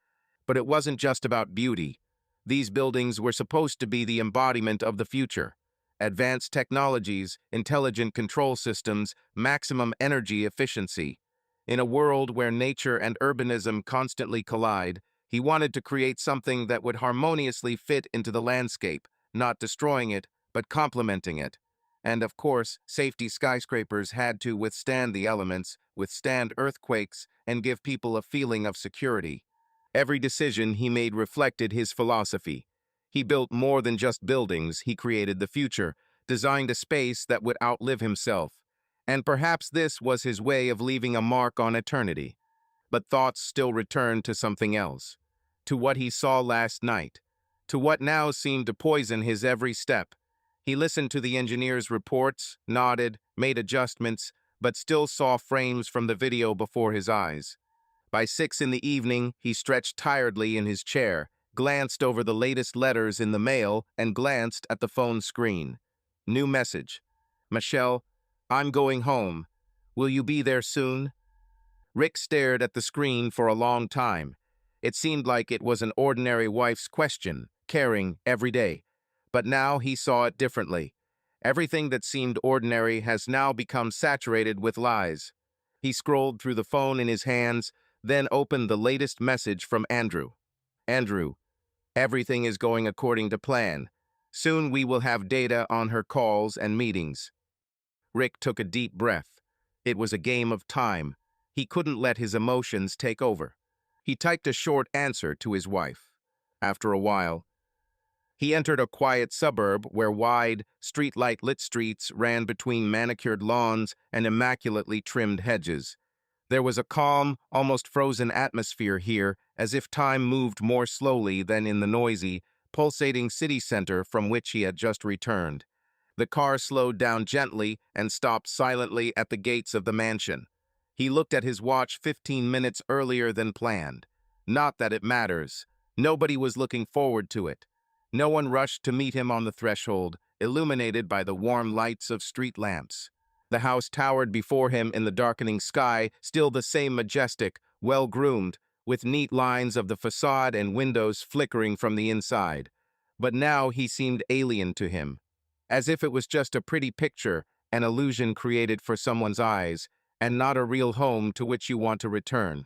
But it wasn't just about beauty. These buildings were supposed to be the embodiment of the future. Advanced technologies, intelligent control systems, maximum energy efficiency. In a world where nature and urbanism constantly collide, he wanted to create something that would harmoniously fit into the landscape, not destroying it, but complementing it. And of course, safety skyscrapers had to withstand the elements, withstand earthquakes, and give people a feeling of security. Every decision he made reflected his philosophy. He built more than just buildings, he created the future, designed a space that would outlive himself. And perhaps this was his way of leaving a mark on eternity. But thoughts still returned to something else. To what he saw last night. To what now seemed to poison his every step. He listened to the engineer's reports, nodded, made adjustments, but still saw frames from the video before his eyes. By 6 in the evening, he stretched tiredly in his chair, glanced over the latest letters in the mail, and glanced at the phone screen. New message. Michelle, I'm going home. Will you be there soon? Rick stared at the screen for a long time. It seemed like it was an ordinary wife's question, caring every day. But now he saw it differently. Everything that seemed ordinary has now become saturated with lies. He scrolled through the phone in his hands, then opened the latest message from Andrew. Andrew, everything is going according to plan. Soon we will have data on her calls and meetings. Rick took a deep breath. It was a game of time. He couldn't let his emotions take over. He typed a short answer to his wife. After a while, he entered a quiet suburb where wide, streetlight-lit streets ran between manicured lawns and immaculately trimmed hedges. There was a calm, almost frozen atmosphere here, as if time moved more slowly than in the noisy, pulsating city center from which he had just returned. The car slowed down gently and stopped silently at the gates of the mansion. He looked at his watch 15 minutes earlier than planned. Not that it matters. Nobody was looking forward to it. No one rushed to meet him on the threshold, illuminated by the warm lights of street lamps. The house towered before him in the darkening sky, still the same majestic, well-groomed, with neat lines of the facade and windows flickering from the inside. But now he seemed alien to him, as if it was just a pretty picture, an illusion created for someone's eyes, and not a real home to which you want to return.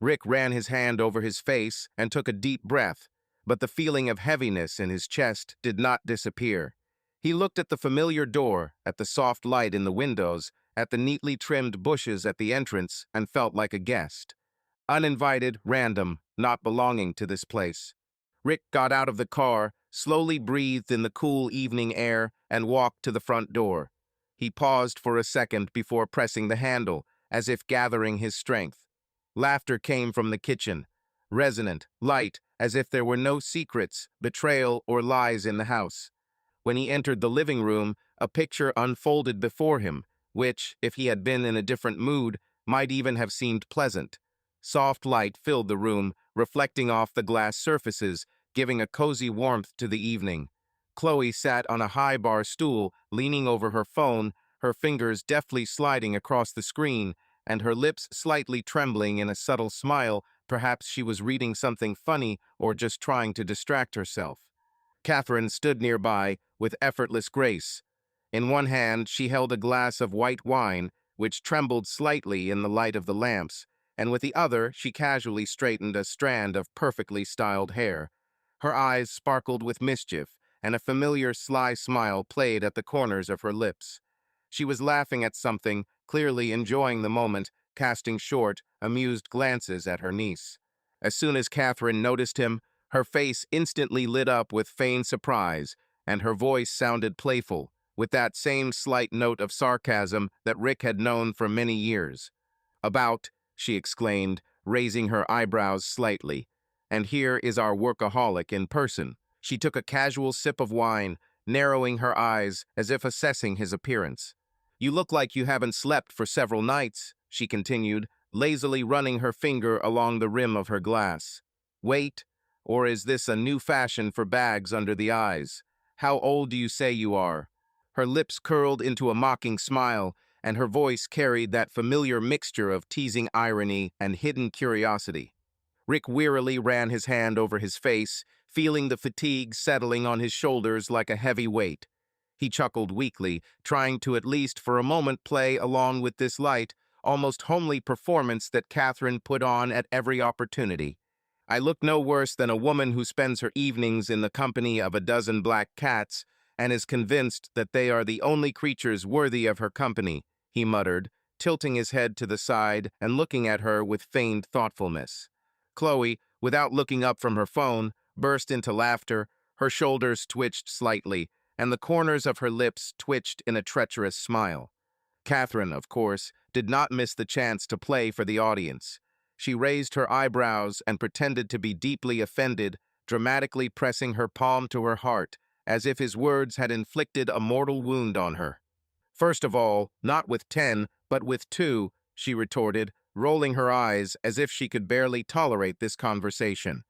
Rick ran his hand over his face and took a deep breath, but the feeling of heaviness in his chest did not disappear. He looked at the familiar door, at the soft light in the windows, at the neatly trimmed bushes at the entrance, and felt like a guest. Uninvited, random, not belonging to this place. Rick got out of the car, slowly breathed in the cool evening air, and walked to the front door. He paused for a second before pressing the handle, as if gathering his strength. Laughter came from the kitchen, resonant, light, as if there were no secrets, betrayal, or lies in the house. When he entered the living room, a picture unfolded before him, which, if he had been in a different mood, might even have seemed pleasant. Soft light filled the room, reflecting off the glass surfaces, giving a cozy warmth to the evening. Chloe sat on a high bar stool, leaning over her phone, her fingers deftly sliding across the screen, and her lips slightly trembling in a subtle smile. Perhaps she was reading something funny or just trying to distract herself. Catherine stood nearby with effortless grace. In one hand, she held a glass of white wine, which trembled slightly in the light of the lamps, and with the other, she casually straightened a strand of perfectly styled hair. Her eyes sparkled with mischief, and a familiar sly smile played at the corners of her lips. She was laughing at something, clearly enjoying the moment, casting short, amused glances at her niece. As soon as Catherine noticed him, her face instantly lit up with feigned surprise, and her voice sounded playful, with that same slight note of sarcasm that Rick had known for many years. "About," she exclaimed, raising her eyebrows slightly. "And here is our workaholic in person." She took a casual sip of wine, narrowing her eyes as if assessing his appearance. "You look like you haven't slept for several nights," she continued, lazily running her finger along the rim of her glass. "Wait, or is this a new fashion for bags under the eyes? How old do you say you are?" Her lips curled into a mocking smile, and her voice carried that familiar mixture of teasing irony and hidden curiosity. Rick wearily ran his hand over his face, feeling the fatigue settling on his shoulders like a heavy weight. He chuckled weakly, trying to at least for a moment play along with this light, almost homely performance that Catherine put on at every opportunity. "I look no worse than a woman who spends her evenings in the company of a dozen black cats and is convinced that they are the only creatures worthy of her company," he muttered, tilting his head to the side and looking at her with feigned thoughtfulness. Chloe, without looking up from her phone, burst into laughter. Her shoulders twitched slightly, and the corners of her lips twitched in a treacherous smile. Catherine, of course, did not miss the chance to play for the audience. She raised her eyebrows and pretended to be deeply offended, dramatically pressing her palm to her heart, as if his words had inflicted a mortal wound on her. "First of all, not with 10, but with 2, she retorted, rolling her eyes as if she could barely tolerate this conversation.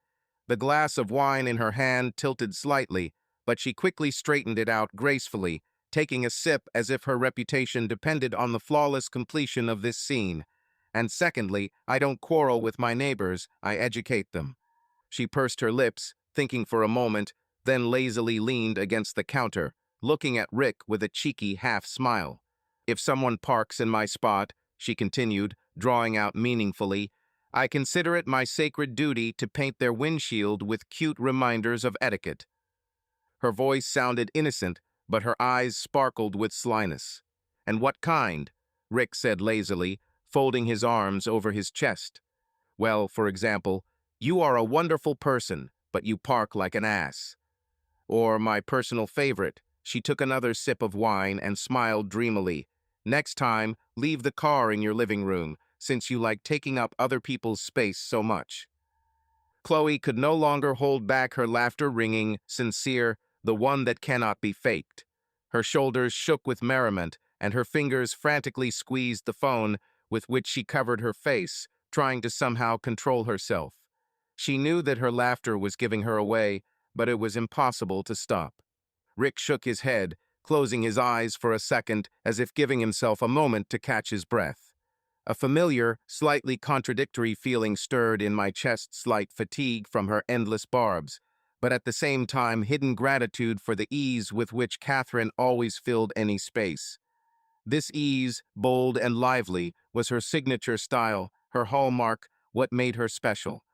The glass of wine in her hand tilted slightly, but she quickly straightened it out gracefully, taking a sip as if her reputation depended on the flawless completion of this scene. "And secondly, I don't quarrel with my neighbors, I educate them." She pursed her lips, thinking for a moment, then lazily leaned against the counter, looking at Rick with a cheeky half-smile. "If someone parks in my spot," she continued, drawing out meaningfully, "I consider it my sacred duty to paint their windshield with cute reminders of etiquette." Her voice sounded innocent, but her eyes sparkled with slyness. "And what kind?" Rick said lazily, folding his arms over his chest. "Well, for example, you are a wonderful person, but you park like an ass." Or my personal favorite, she took another sip of wine and smiled dreamily. "Next time, leave the car in your living room, since you like taking up other people's space so much." Chloe could no longer hold back her laughter, ringing, sincere, the one that cannot be faked. Her shoulders shook with merriment, and her fingers frantically squeezed the phone with which she covered her face, trying to somehow control herself. She knew that her laughter was giving her away, but it was impossible to stop. Rick shook his head, closing his eyes for a second as if giving himself a moment to catch his breath. A familiar, slightly contradictory feeling stirred in my chest, slight fatigue from her endless barbs, but at the same time hidden gratitude for the ease with which Catherine always filled any space. This ease, bold and lively, was her signature style, her hallmark, what made her special.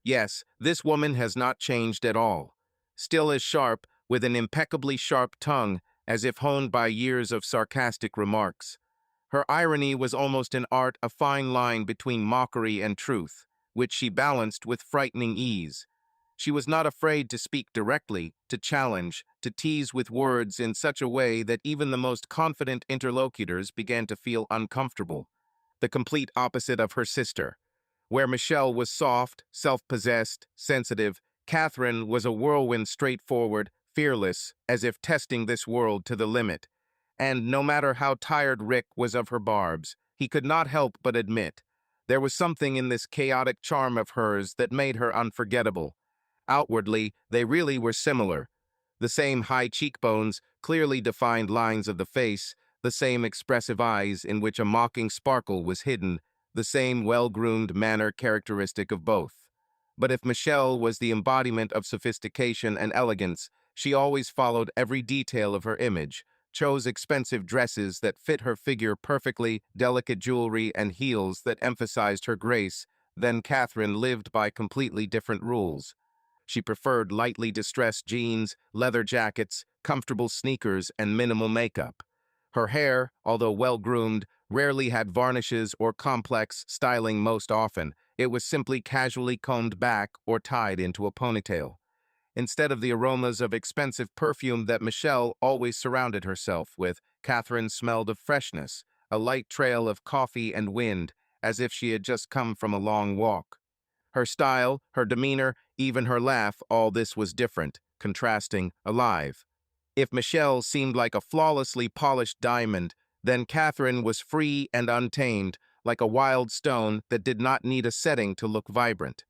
Yes, this woman has not changed at all. Still as sharp, with an impeccably sharp tongue, as if honed by years of sarcastic remarks. Her irony was almost an art, a fine line between mockery and truth, which she balanced with frightening ease. She was not afraid to speak directly, to challenge, to tease with words in such a way that even the most confident interlocutors began to feel uncomfortable. The complete opposite of her sister. Where Michelle was soft, self-possessed, sensitive, Catherine was a whirlwind, straightforward, fearless, as if testing this world to the limit. And no matter how tired Rick was of her barbs, he could not help but admit there was something in this chaotic charm of hers that made her unforgettable. Outwardly, they really were similar. The same high cheekbones, clearly defined lines of the face, the same expressive eyes in which a mocking sparkle was hidden, the same well-groomed manner characteristic of both. But if Michelle was the embodiment of sophistication and elegance, she always followed every detail of her image, chose expensive dresses that fit her figure perfectly, delicate jewelry and heels that emphasized her grace. Then Catherine lived by completely different rules. She preferred lightly distressed jeans, leather jackets, comfortable sneakers, and minimal makeup. Her hair, although well-groomed, rarely had varnishes or complex styling. Most often, it was simply casually combed back or tied into a ponytail. Instead of the aromas of expensive perfume that Michelle always surrounded herself with, Catherine smelled of freshness, a light trail of coffee and wind, as if she had just come from a long walk. Her style, her demeanor, even her laugh, all this was different, contrasting, alive. If Michelle seemed like a flawlessly polished diamond, then Catherine was free and untamed, like a wild stone that did not need a setting to look vibrant.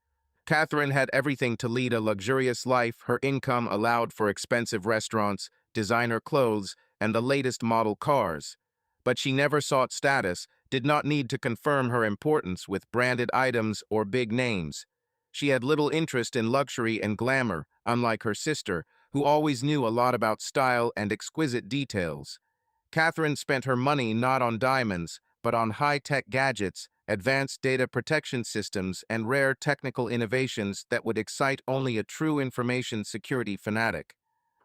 Catherine had everything to lead a luxurious life. Her income allowed for expensive restaurants, designer clothes, and the latest model cars. But she never sought status, did not need to confirm her importance with branded items or big names. She had little interest in luxury and glamour, unlike her sister, who always knew a lot about style and exquisite details. Catherine spent her money not on diamonds, but on high-tech gadgets, advanced data protection systems, and rare technical innovations that would excite only a true information security fanatic.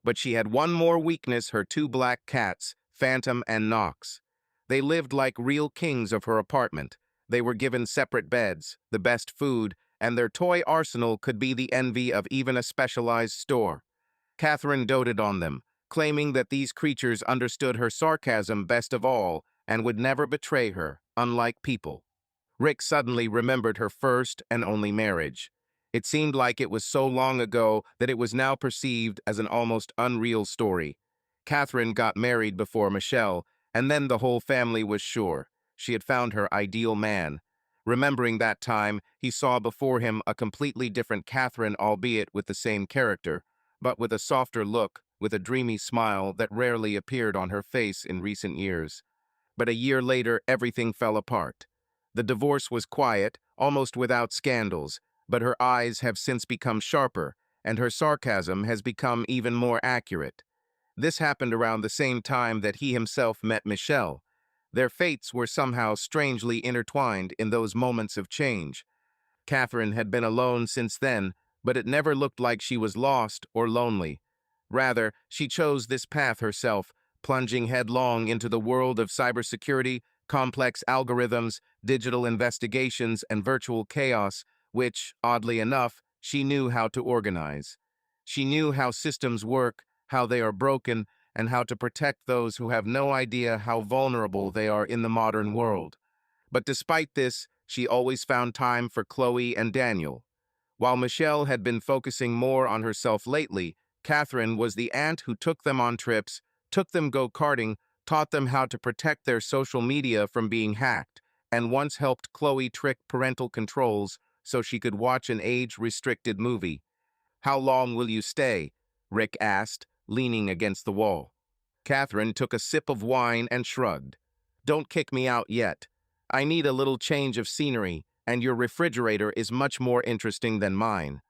But she had one more weakness: her two black cats, Phantom and Knox. They lived like real kings of her apartment. They were given separate beds, the best food, and their toy arsenal could be the envy of even a specialized store. Catherine doted on them, claiming that these creatures understood her sarcasm best of all and would never betray her, unlike people. Rick suddenly remembered her first and only marriage. It seemed like it was so long ago that it was now perceived as an almost unreal story. Catherine got married before Michelle, and then the whole family was sure she had found her ideal man. Remembering that time, he saw before him a completely different Catherine, albeit with the same character, but with a softer look, with a dreamy smile that rarely appeared on her face in recent years. But a year later, everything fell apart. The divorce was quiet, almost without scandals, but her eyes have since become sharper, and her sarcasm has become even more accurate. This happened around the same time that he himself met Michelle. Their fates were somehow strangely intertwined in those moments of change. Catherine had been alone since then, but it never looked like she was lost or lonely. Rather, she chose this path herself, plunging headlong into the world of cybersecurity, complex algorithms, digital investigations, and virtual chaos, which, oddly enough, she knew how to organize. She knew how systems work, how they are broken, and how to protect those who have no idea how vulnerable they are in the modern world. But despite this, she always found time for Chloe and Daniel. While Michelle had been focusing more on herself lately, Catherine was the aunt who took them on trips, took them go-karting, taught them how to protect their social media from being hacked, and once helped Chloe trick parental controls so she could watch an age-restricted movie. "How long will you stay?" Rick asked, leaning against the wall. Catherine took a sip of wine and shrugged. "Don't kick me out yet. I need a little change of scenery, and your refrigerator is much more interesting than mine.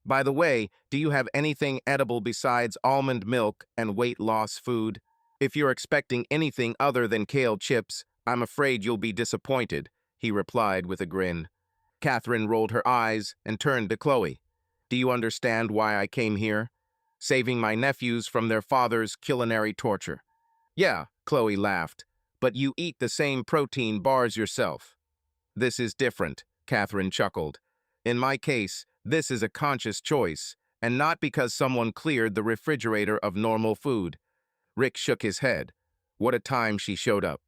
By the way, do you have anything edible besides almond milk and weight loss food? If you're expecting anything other than kale chips, I'm afraid you'll be disappointed," he replied with a grin. Catherine rolled her eyes and turned to Chloe. "Do you understand why I came here? Saving my nephews from their father's culinary torture." "Yeah," Chloe laughed, "but you eat the same protein bars yourself." "This is different," Catherine chuckled. "In my case, this is a conscious choice, and not because someone cleared the refrigerator of normal food." Rick shook his head. What a time she showed up.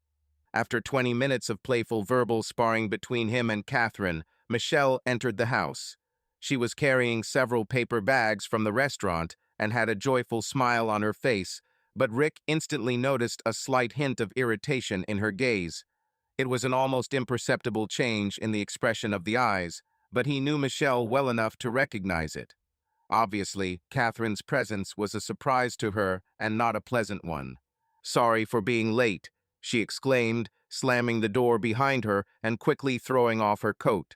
After 20 minutes of playful verbal sparring between him and Catherine, Michelle entered the house. She was carrying several paper bags from the restaurant and had a joyful smile on her face, but Rick instantly noticed a slight hint of irritation in her gaze. It was an almost imperceptible change in the expression of the eyes, but he knew Michelle well enough to recognize it. Obviously, Catherine's presence was a surprise to her and not a pleasant one. "Sorry for being late," she exclaimed, slamming the door behind her and quickly throwing off her coat.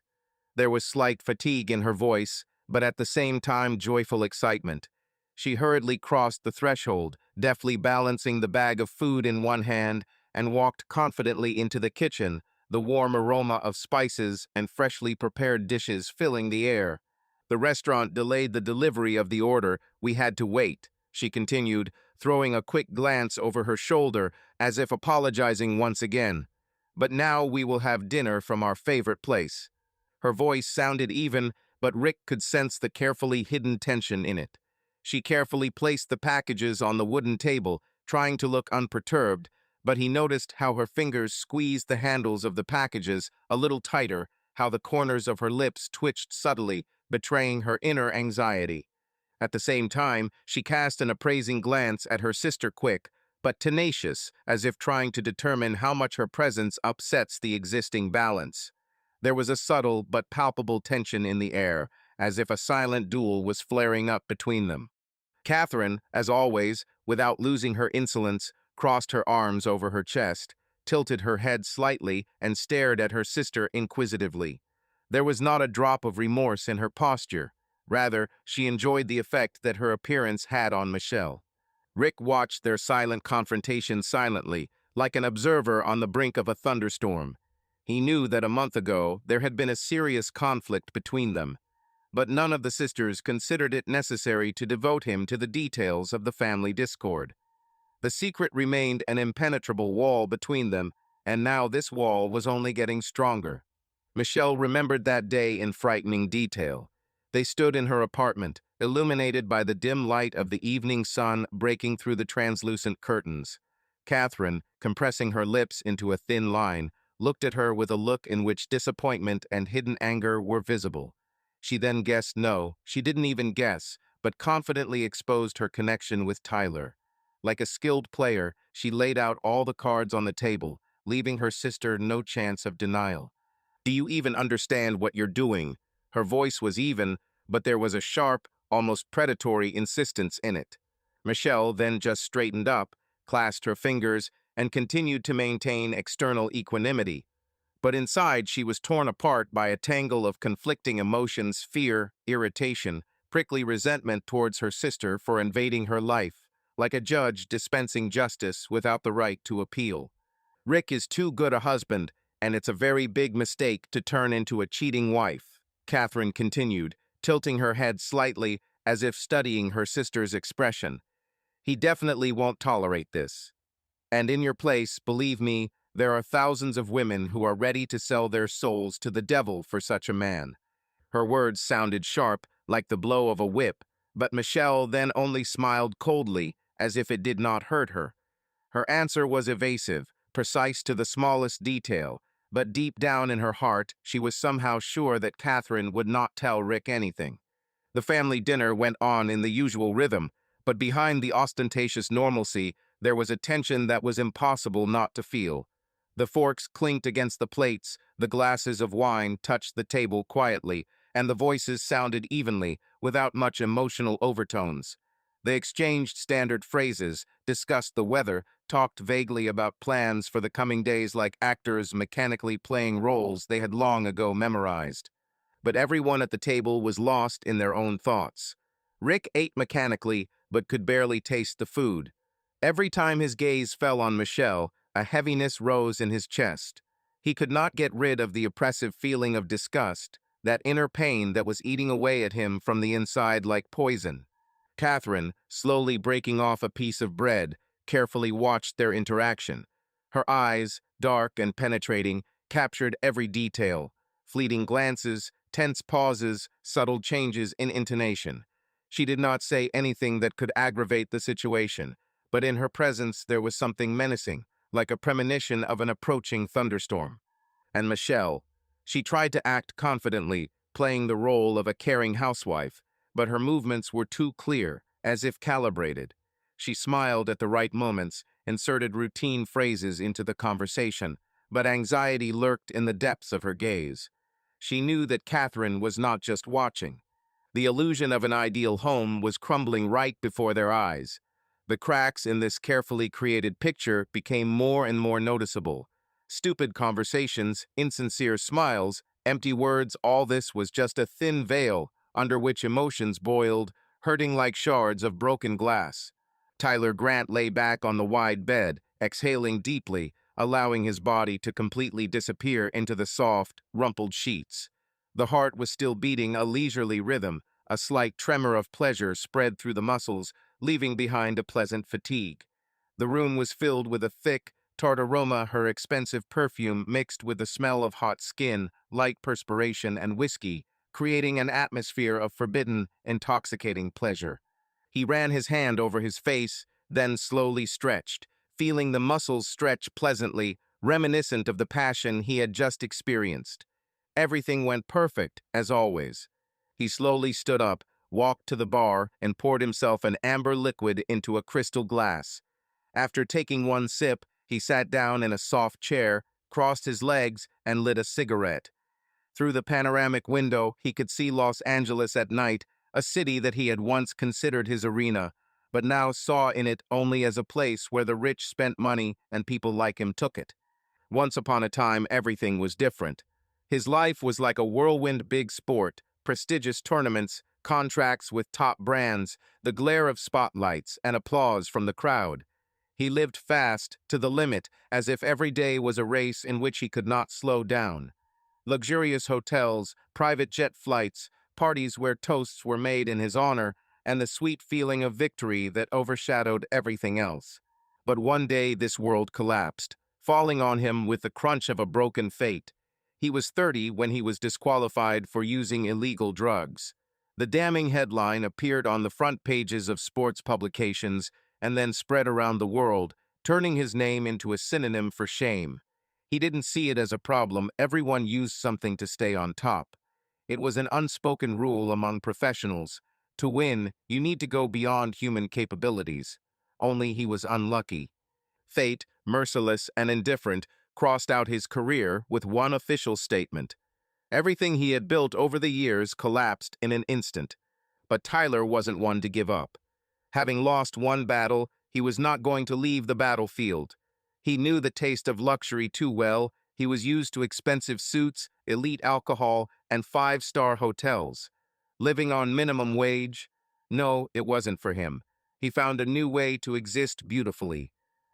There was slight fatigue in her voice, but at the same time joyful excitement. She hurriedly crossed the threshold, deftly balancing the bag of food in one hand, and walked confidently into the kitchen, the warm aroma of spices and freshly prepared dishes filling the air. "The restaurant delayed the delivery of the order. We had to wait," she continued, throwing a quick glance over her shoulder as if apologizing once again. "But now we will have dinner from our favorite place." Her voice sounded even, but Rick could sense the carefully hidden tension in it. She carefully placed the packages on the wooden table, trying to look unperturbed, but he noticed how her fingers squeezed the handles of the packages a little tighter, how the corners of her lips twitched subtly, betraying her inner anxiety. At the same time, she cast an appraising glance at her sister, quick, but tenacious, as if trying to determine how much her presence upsets the existing balance. There was a subtle but palpable tension in the air, as if a silent duel was flaring up between them. Catherine, as always, without losing her insolence, crossed her arms over her chest, tilted her head slightly, and stared at her sister inquisitively. There was not a drop of remorse in her posture. Rather, she enjoyed the effect that her appearance had on Michelle. Rick watched their silent confrontation silently, like an observer on the brink of a thunderstorm. He knew that a month ago there had been a serious conflict between them, but none of the sisters considered it necessary to devote him to the details of the family discord. The secret remained an impenetrable wall between them, and now this wall was only getting stronger. Michelle remembered that day in frightening detail. They stood in her apartment, illuminated by the dim light of the evening sun breaking through the translucent curtains. Catherine, compressing her lips into a thin line, looked at her with a look in which disappointment and hidden anger were visible. She then guessed no, she didn't even guess, but confidently exposed her connection with Tyler. Like a skilled player, she laid out all the cards on the table, leaving her sister no chance of denial. "Do you even understand what you're doing?" Her voice was even, but there was a sharp, almost predatory insistence in it. Michelle then just straightened up, clasped her fingers, and continued to maintain external equanimity. But inside, she was torn apart by a tangle of conflicting emotions: fear, irritation, prickly resentment towards her sister for invading her life, like a judge dispensing justice without the right to appeal. "Rick is too good a husband, and it's a very big mistake to turn into a cheating wife," Catherine continued, tilting her head slightly as if studying her sister's expression. "He definitely won't tolerate this. And in your place, believe me, there are thousands of women who are ready to sell their souls to the devil for such a man." Her words sounded sharp, like the blow of a whip, but Michelle then only smiled coldly, as if it did not hurt her. Her answer was evasive, precise to the smallest detail, but deep down in her heart, she was somehow sure that Catherine would not tell Rick anything. The family dinner went on in the usual rhythm, but behind the ostentatious normalcy, There was a tension that was impossible not to feel. The forks clinked against the plates, the glasses of wine touched the table quietly, and the voices sounded evenly, without much emotional overtones. They exchanged standard phrases, discussed the weather, talked vaguely about plans for the coming days like actors mechanically playing roles they had long ago memorized. But everyone at the table was lost in their own thoughts. Rick ate mechanically, but could barely taste the food. Every time his gaze fell on Michelle, a heaviness rose in his chest. He could not get rid of the oppressive feeling of disgust, that inner pain that was eating away at him from the inside like poison. Catherine, slowly breaking off a piece of bread, carefully watched their interaction. Her eyes, dark and penetrating, captured every detail. Fleeting glances, tense pauses, subtle changes in intonation. She did not say anything that could aggravate the situation, but in her presence there was something menacing, like a premonition of an approaching thunderstorm. And Michelle, she tried to act confidently, playing the role of a caring housewife, but her movements were too clear, as if calibrated. She smiled at the right moments, inserted routine phrases into the conversation, but anxiety lurked in the depths of her gaze. She knew that Catherine was not just watching. The illusion of an ideal home was crumbling right before their eyes. The cracks in this carefully created picture became more and more noticeable. Stupid conversations, insincere smiles, empty words, all this was just a thin veil under which emotions boiled, hurting like shards of broken glass. Tyler Grant lay back on the wide bed, exhaling deeply, allowing his body to completely disappear into the soft, rumpled sheets. The heart was still beating a leisurely rhythm, a slight tremor of pleasure spread through the muscles, leaving behind a pleasant fatigue. The room was filled with a thick, tart aroma, her expensive perfume mixed with the smell of hot skin, light perspiration, and whiskey, creating an atmosphere of forbidden, intoxicating pleasure. He ran his hand over his face, then slowly stretched, feeling the muscles stretch pleasantly, reminiscent of the passion he had just experienced. Everything went perfect, as always. He slowly stood up, walked to the bar, and poured himself an amber liquid into a crystal glass. After taking one sip, he sat down in a soft chair, crossed his legs, and lit a cigarette. Through the panoramic window, he could see Los Angeles at night, a city that he had once considered his arena, but now saw in it only as a place where the rich spent money and people like him took it. Once upon a time, everything was different. His life was like a whirlwind big sport, prestigious tournaments, contracts with top brands, the glare of spotlights, and applause from the crowd. He lived fast, to the limit, as if every day was a race in which he could not slow down. Luxurious hotels, private jet flights, parties where toasts were made in his honor, and the sweet feeling of victory that overshadowed everything else. But one day this world collapsed, falling on him with the crunch of a broken fate. He was 30 when he was disqualified for using illegal drugs. The damning headline appeared on the front pages of sports publications and then spread around the world, turning his name into a synonym for shame. He didn't see it as a problem. Everyone used something to stay on top. It was an unspoken rule among professionals. To win, you need to go beyond human capabilities. Only he was unlucky. Fate, merciless and indifferent, crossed out his career with one official statement. Everything he had built over the years collapsed in an instant. But Tyler wasn't one to give up. Having lost one battle, he was not going to leave the battlefield. He knew the taste of luxury too well. He was used to expensive suits, elite alcohol, and five-star hotels. Living on minimum wage? No, it wasn't for him. He found a new way to exist beautifully.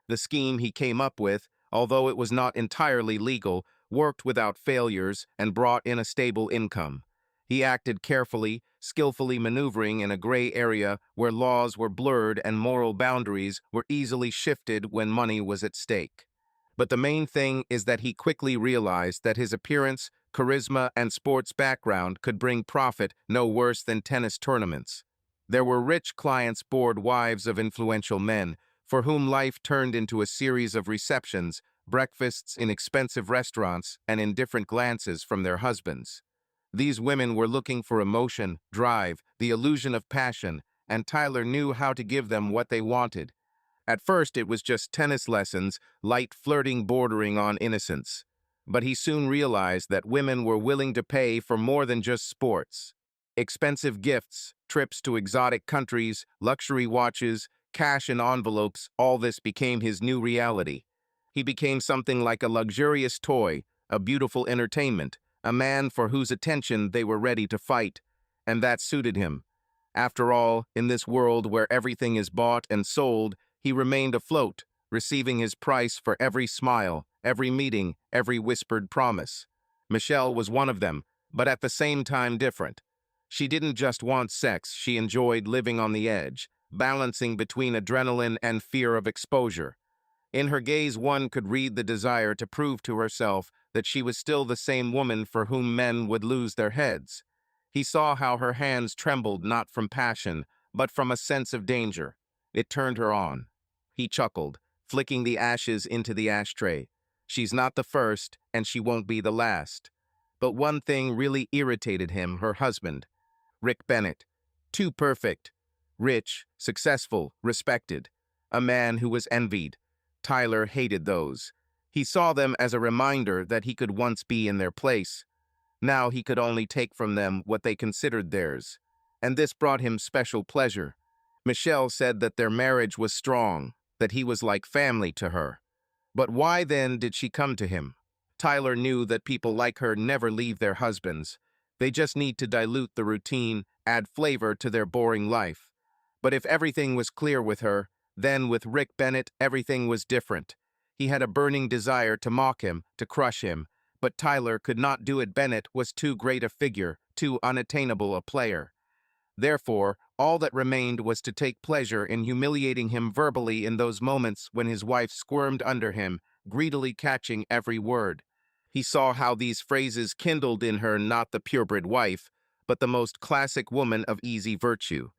The scheme he came up with, although it was not entirely legal, worked without failures and brought in a stable income. He acted carefully, skillfully maneuvering in a gray area where laws were blurred and moral boundaries were easily shifted when money was at stake. But the main thing is that he quickly realized that his appearance, charisma, and sports background could bring profit no worse than tennis tournaments. There were rich clients, bored wives of influential men, for whom life turned into a series of receptions, breakfasts in expensive restaurants, and indifferent glances from their husbands. These women were looking for emotion, drive, the illusion of passion, and Tyler knew how to give them what they wanted. At first, it was just tennis lessons, light flirting bordering on innocence. But he soon realized that women were willing to pay for more than just sports. Expensive gifts, trips to exotic countries, luxury watches, cash in envelopes, all this became his new reality. He became something like a luxurious toy, a beautiful entertainment, a man for whose attention they were ready to fight. And that suited him. After all, in this world where everything is bought and sold, he remained afloat, receiving his price for every smile, every meeting, every whispered promise. Michelle was one of them, but at the same time different. She didn't just want sex, she enjoyed living on the edge, balancing between adrenaline and fear of exposure. In her gaze, one could read the desire to prove to herself that she was still the same woman for whom men would lose their heads. He saw how her hands trembled not from passion, but from a sense of danger. It turned her on. He chuckled, flicking the ashes into the ashtray. She's not the first, and she won't be the last. But one thing really irritated him, her husband. Rick Bennett. Too perfect. Rich, successful, respected. A man who was envied. Tyler hated those. He saw them as a reminder that he could once be in their place. Now he could only take from them what they considered theirs. And this brought him special pleasure. Michelle said that their marriage was strong, that he was like family to her. But why then did she come to him? Tyler knew that people like her never leave their husbands. They just need to dilute the routine, add flavor to their boring life. But if everything was clear with her, then with Rick Bennett, everything was different. He had a burning desire to mock him, to crush him, but Tyler could not do it. Bennett was too great a figure, too unattainable a player. Therefore, all that remained was to take pleasure in humiliating him verbally in those moments when his wife squirmed under him, greedily catching every word. He saw how these phrases kindled in her not the purebred wife, but the most classic woman of easy virtue.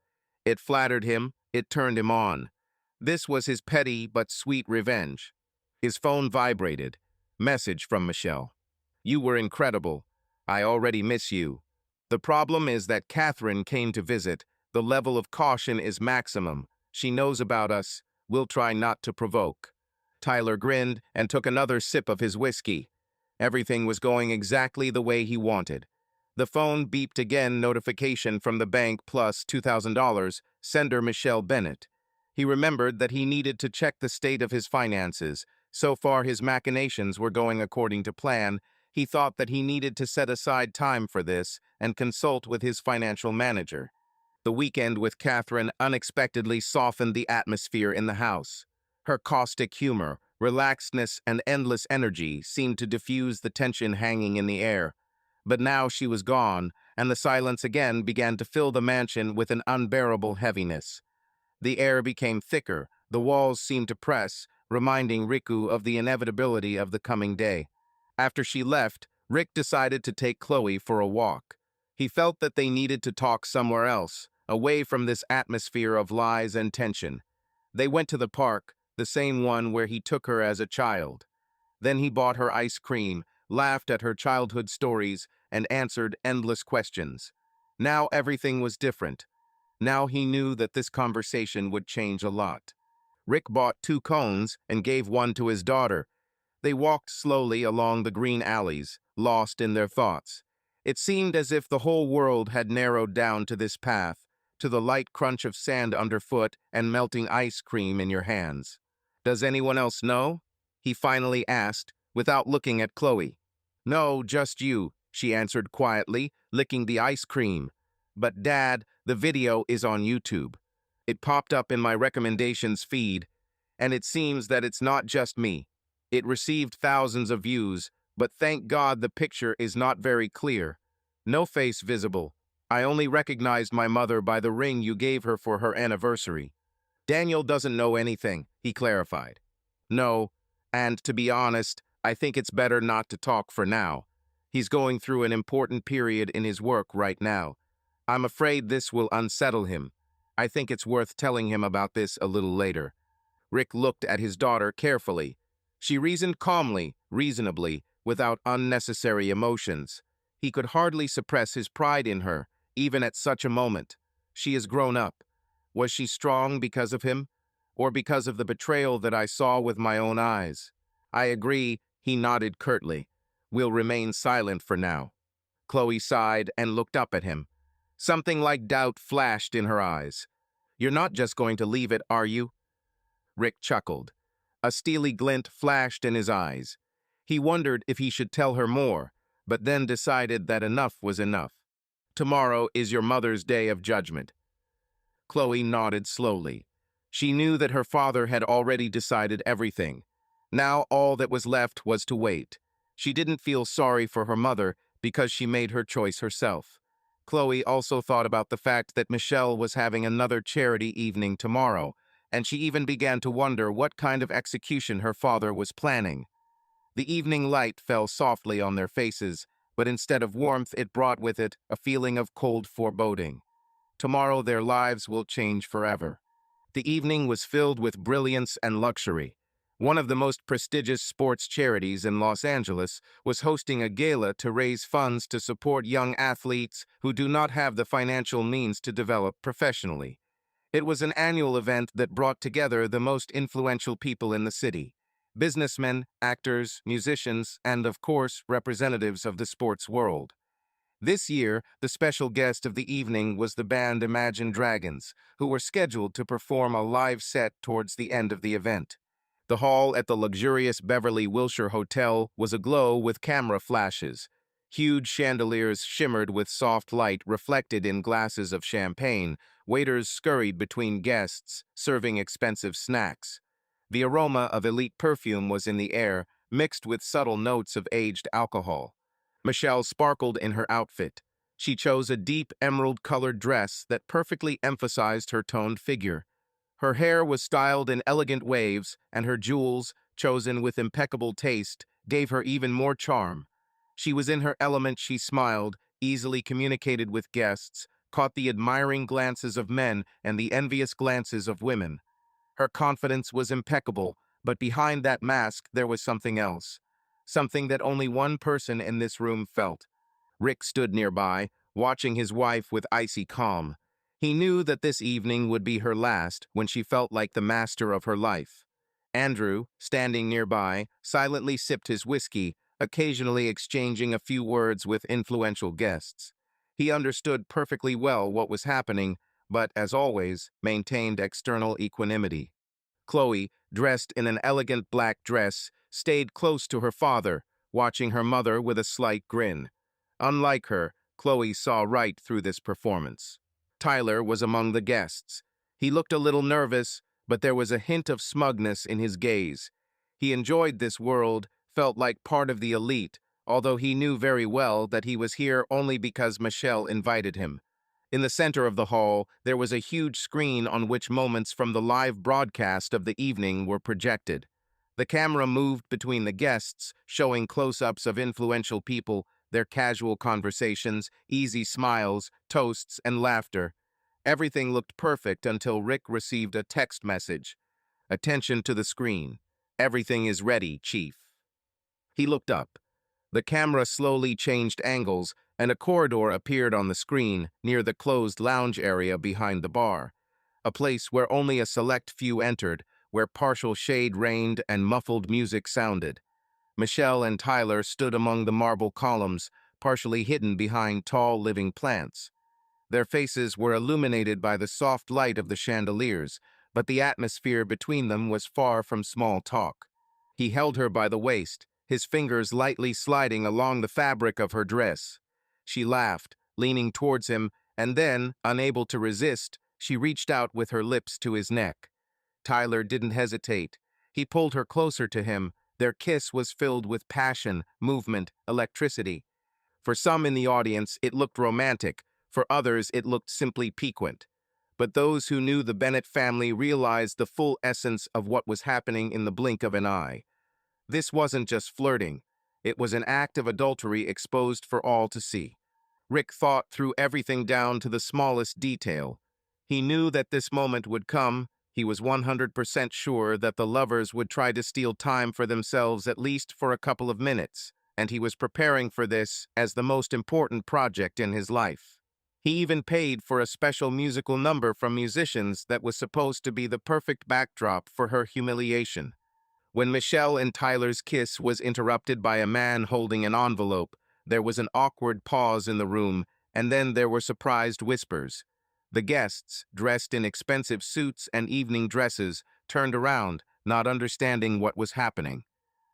It flattered him, it turned him on. This was his petty but sweet revenge. His phone vibrated. Message from Michelle. You were incredible. I already miss you. The problem is that Catherine came to visit. The level of caution is maximum. She knows about us. We'll try not to provoke. Tyler grinned and took another sip of his whiskey. Everything was going exactly the way he wanted. The phone beeped again, notification from the bank plus $2,000, sender Michelle Bennett. He remembered that he needed to check the state of his finances. So far his machinations were going according to plan. He thought that he needed to set aside time for this and consult with his financial manager. The weekend with Catherine unexpectedly softened the atmosphere in the house. Her caustic humor, relaxedness, and endless energy seemed to diffuse the tension hanging in the air. But now she was gone, and the silence again began to fill the mansion with an unbearable heaviness. The air became thicker, the walls seemed to press, reminding Riku of the inevitability of the coming day. After she left, Rick decided to take Chloe for a walk. He felt that they needed to talk somewhere else, away from this atmosphere of lies and tension. They went to the park, the same one where he took her as a child. Then he bought her ice cream, laughed at her childhood stories, and answered endless questions. Now everything was different. Now he knew that this conversation would change a lot. Rick bought 2 cones and gave one to his daughter. They walked slowly along the green alleys, lost in their thoughts. It seemed as if the whole world had narrowed down to this path, to the light crunch of sand underfoot and melting ice cream in your hands. Does anyone else know? He finally asked, without looking at Chloe. No, just you, she answered quietly, licking the ice cream. But Dad, the video is on YouTube. It popped up in my recommendations feed, and it seems that it's not just me. It received thousands of views, but thank God the picture is not very clear. No face visible. I only recognized my mother by the ring you gave her for her anniversary. Daniel doesn't know anything, he clarified. No, and to be honest, I think it's better not to talk for now. He's going through an important period in his work right now. I'm afraid this will unsettle him. I think it's worth telling him about this a little later. Rick looked at his daughter carefully. She reasoned calmly, reasonably, without unnecessary emotions. He could hardly suppress his pride in her, even at such a moment. She is grown up. Was she strong because of him? or because of the betrayal that I saw with my own eyes? I agree, he nodded curtly. We'll remain silent for now. Chloe sighed and looked up at him. Something like doubt flashed in her eyes. You're not just going to leave it, are you? Rick chuckled. A steely glint flashed in his eyes. He wondered if he should tell her more, but then decided that enough was enough. Tomorrow is your mother's day of judgment. Chloe nodded slowly. She knew that her father had already decided everything. Now all that was left was to wait. She didn't feel sorry for her mother because she made her choice herself. Chloe also thought about the fact that Michelle was having another charity evening tomorrow, and she even began to wonder what kind of execution her father was planning. The evening light fell softly on their faces, but instead of warmth it brought with it a feeling of cold foreboding. Tomorrow their lives will change forever. The evening was filled with brilliance and luxury. One of the most prestigious sports charities in Los Angeles was hosting a gala to raise funds to support young athletes who do not have the financial means to develop professionally. It was an annual event that brought together the most influential people in the city: businessmen, actors, musicians, and, of course, representatives of the sports world. This year, the special guest of the evening was the band Imagine Dragons, who were scheduled to perform a live set towards the end of the event. The hall at the luxurious Beverly Wilshire Hotel was aglow with camera flashes. Huge chandeliers shimmered with soft light reflected in glasses of champagne. Waiters scurried between guests, serving expensive snacks. The aroma of elite perfume was in the air, mixed with subtle notes of aged alcohol. Michelle sparkled in her outfit. She chose a deep emerald-colored dress that perfectly emphasized her toned figure. Her hair was styled in elegant waves, and her jewels, chosen with impeccable taste, gave her even more charm. She was in her element. She smiled, easily communicated with guests, caught the admiring glances of men and the envious glances of women. Her confidence was impeccable, but behind that mask there was something else. Something that only one person in this room felt. Rick stood nearby, watching his wife with icy calm. He knew that this evening would be her last when she felt like the master of her life. Andrew, standing nearby, silently sipped his whiskey, occasionally exchanging a few words with influential guests. He understood perfectly well what was happening, but, as always, maintained external equanimity. Chloe, dressed in an elegant black dress, stayed close to her father, watching her mother with a slight grin. Unlike her, Chloe saw right through this performance. Tyler was among the guests. He looked a little nervous, but there was a hint of smugness in his gaze. He enjoyed this world, felt like part of the elite, although he knew very well that he was here only because Michelle invited him. In the center of the hall, there was a huge screen on which moments from the live broadcast of the evening were projected. The camera moved between the guests, showing close-ups of influential people, their casual conversations, easy smiles, toasts, and laughter. Everything looked perfect until Rick received a text message. Attention to the screen. Everything is ready, Chief. He looked up. The camera slowly changed angles, and a corridor appeared on the screen near the closed lounge area behind the bar, a place where only a select few entered, where partial shade reigned and muffled music sounded. Michelle and Tyler stood among the marble columns, partially hidden behind tall living plants. Their faces were illuminated by the soft light of the chandeliers, but the atmosphere between them was far from small talk. He held her by the waist, his fingers lightly sliding along the fabric of her dress. She laughed, leaning towards him, and then, unable to resist, she reached out with her lips to his neck. Tyler didn't hesitate. He pulled her closer to him. Their kiss was filled with passion, movement, electricity. For some in the audience, it looked romantic. For others, it looked simply piquant. But those who knew the Bennett family realized the full essence of what was happening in the blink of an eye. This wasn't just flirting. It was an act of adultery exposed for all to see. Rick thought through everything down to the smallest detail. He knew that this moment would come. He was 100% sure that the lovers would try to steal time for themselves at least for a couple of minutes, and he was preparing for this as the most important project in his life. He even paid for a special musical number from musicians that was supposed to be the perfect backdrop for her humiliation. When Michelle and Tyler's kiss was interrupted by a man holding an envelope, there was an awkward pause in the room, and then there were surprised whispers. The guests, dressed in expensive suits and evening dresses, turned around, not understanding what was happening.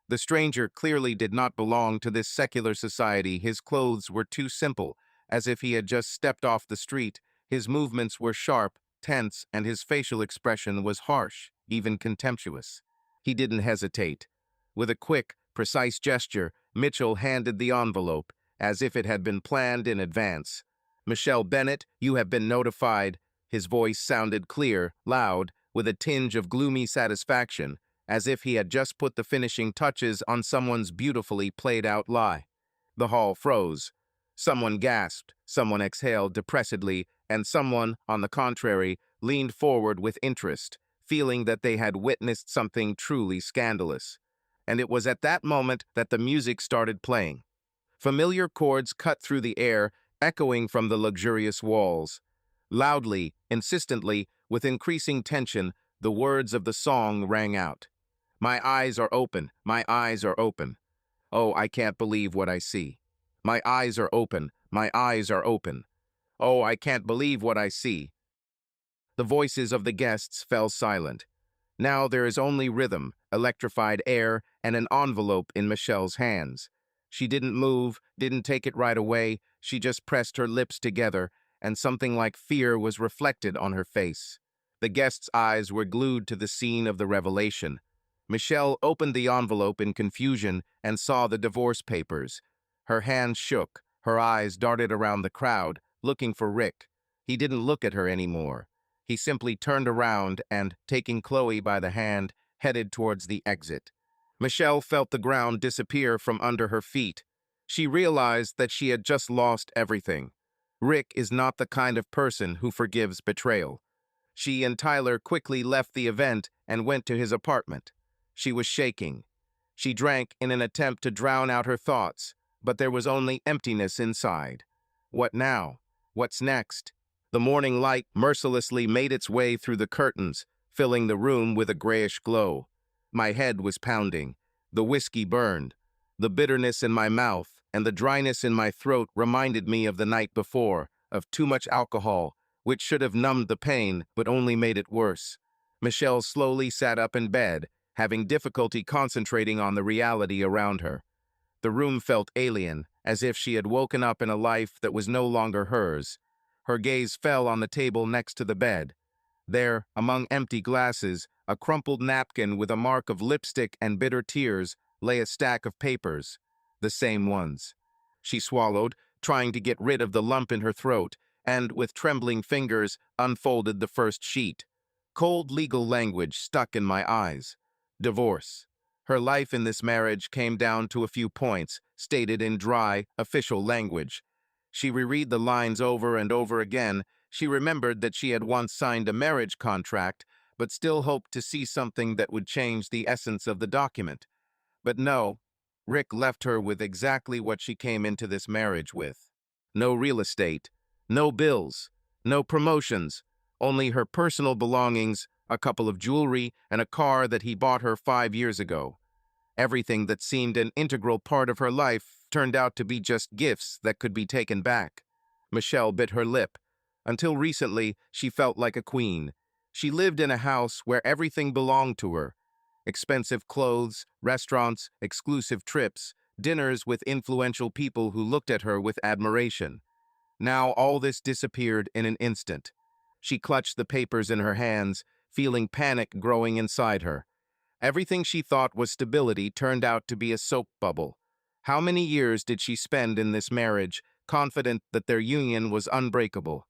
The stranger clearly did not belong to this secular society. His clothes were too simple, as if he had just stepped off the street. His movements were sharp, tense, and his facial expression was harsh, even contemptuous. He didn't hesitate. With a quick, precise gesture, Mitchell handed the envelope, as if it had been planned in advance. "Michelle Bennett, you have been notified." His voice sounded clear, loud, with a tinge of gloomy satisfaction, as if he had just put the finishing touches on someone's beautifully played-out lie. The hall froze. Someone gasped, someone exhaled depressedly, and someone, on the contrary, leaned forward with interest, feeling that they had witnessed something truly scandalous. And it was at that moment that the music started playing. Familiar chords cut through the air, echoing from the luxurious walls. Loudly, insistently, with increasing tension, the words of the song rang out. "My eyes are open, my eyes are open. Oh, I can't believe what I see. My eyes are open, my eyes are open. Oh, I can't believe what I see." The voices of the guests fell silent. Now there is only rhythm, electrified air, and an envelope in Michelle's hands. She didn't move, didn't take it right away, she just pressed her lips together, and something like fear was reflected on her face. The guests' eyes were glued to the scene of the revelation. Michelle opened the envelope in confusion and saw the divorce papers. Her hands shook, her eyes darted around the crowd, looking for Rick. He didn't look at her anymore. He simply turned around and, taking Chloe by the hand, headed towards the exit. Michelle felt the ground disappear from under her feet. She realized that she had just lost everything. Rick is not the kind of person who forgives betrayal. She and Tyler quickly left the event and went to his apartment. She was shaking. She drank in an attempt to drown out her thoughts, but there was only emptiness inside. What now? What's next? The morning light mercilessly made its way through the curtains, filling the room with a grayish glow. My head was pounding. The whiskey burned. The bitterness in my mouth and the dryness in my throat reminded me of the night before, of too much alcohol, which should have numbed the pain but only made it worse. Michelle slowly sat up in bed, having difficulty concentrating on the reality around her. The room felt alien, as if she had woken up in a life that was no longer hers. Her gaze fell on the table next to the bed. There, among empty glasses, a crumpled napkin with a mark of lipstick and bitter tears, lay a stack of papers. The same ones. She swallowed, trying to get rid of the lump in her throat, and, with trembling fingers, unfolded the first sheet. Cold legal language stuck in my eyes. Divorce. Her life in this marriage came down to a few points, stated in dry, official language. She reread the lines over and over again. She remembered that she had once signed a marriage contract, but still hoped to see something that would change the essence of the document. But no, Rick left her with exactly what she came into this marriage with. No real estate, no bills, no promotions, only her personal belongings, a couple of jewelry, and a car that he bought her 5 years ago. Everything that seemed an integral part of her life turned out to be just gifts that could be taken back. Michelle bit her lip. Until recently, she felt like a queen. She lived in a house where everything belonged to her. Expensive clothes, restaurants, exclusive trips, dinners with influential people who looked at her with admiration. Now all this disappeared in an instant. She clutched the papers in her hands, feeling panic growing inside her. Everything she thought was stability turned out to be a soap bubble. How many years did she spend in this marriage, confident that their union was unbreakable?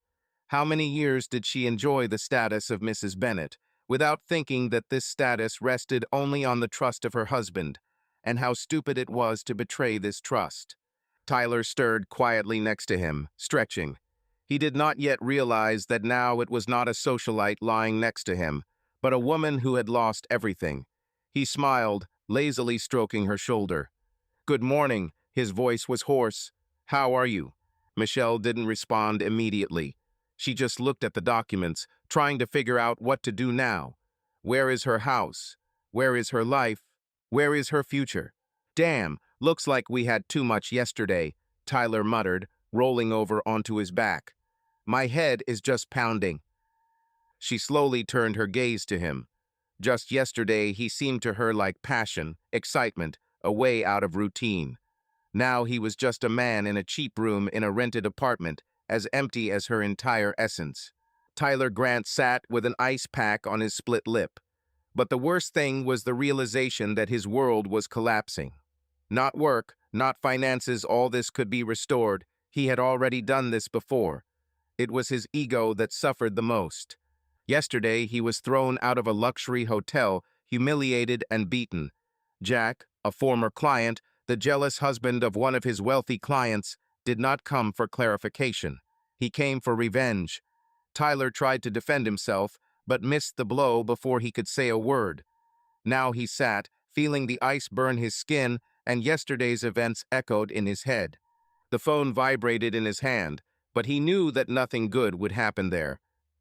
How many years did she enjoy the status of Mrs. Bennett, without thinking that this status rested only on the trust of her husband, and how stupid it was to betray this trust? Tyler stirred quietly next to him, stretching. He did not yet realize that now it was not a socialite lying next to him, but a woman who had lost everything. He smiled, lazily stroking her shoulder. "Good morning," his voice was hoarse. "How are you?" Michelle didn't respond immediately. She just looked at the documents, trying to figure out what to do now. Where is her house? Where is her life? Where is her future? Damn, looks like we had too much yesterday, Tyler muttered, rolling over onto his back. My head is just pounding. She slowly turned her gaze to him. Just yesterday, he seemed to her like passion, excitement, a way out of routine. Now he was just a man in a cheap room in a rented apartment, as empty as her entire essence. Tyler Grant sat with an ice pack on his split lip. But the worst thing was the realization that his world was collapsing. Not work, not finances, all this could be restored. He had already done this before. It was his ego that suffered the most. Yesterday, he was thrown out of a luxury hotel, humiliated and beaten. Jack, a former client, the jealous husband of one of his wealthy clients, did not come for clarification. He came for revenge. Tyler tried to defend himself, but missed the blow before he could say a word. Now he sat, feeling the ice burn his skin, and yesterday's events echoed in his head. The phone vibrated in his hand, but he knew that nothing good would happen there.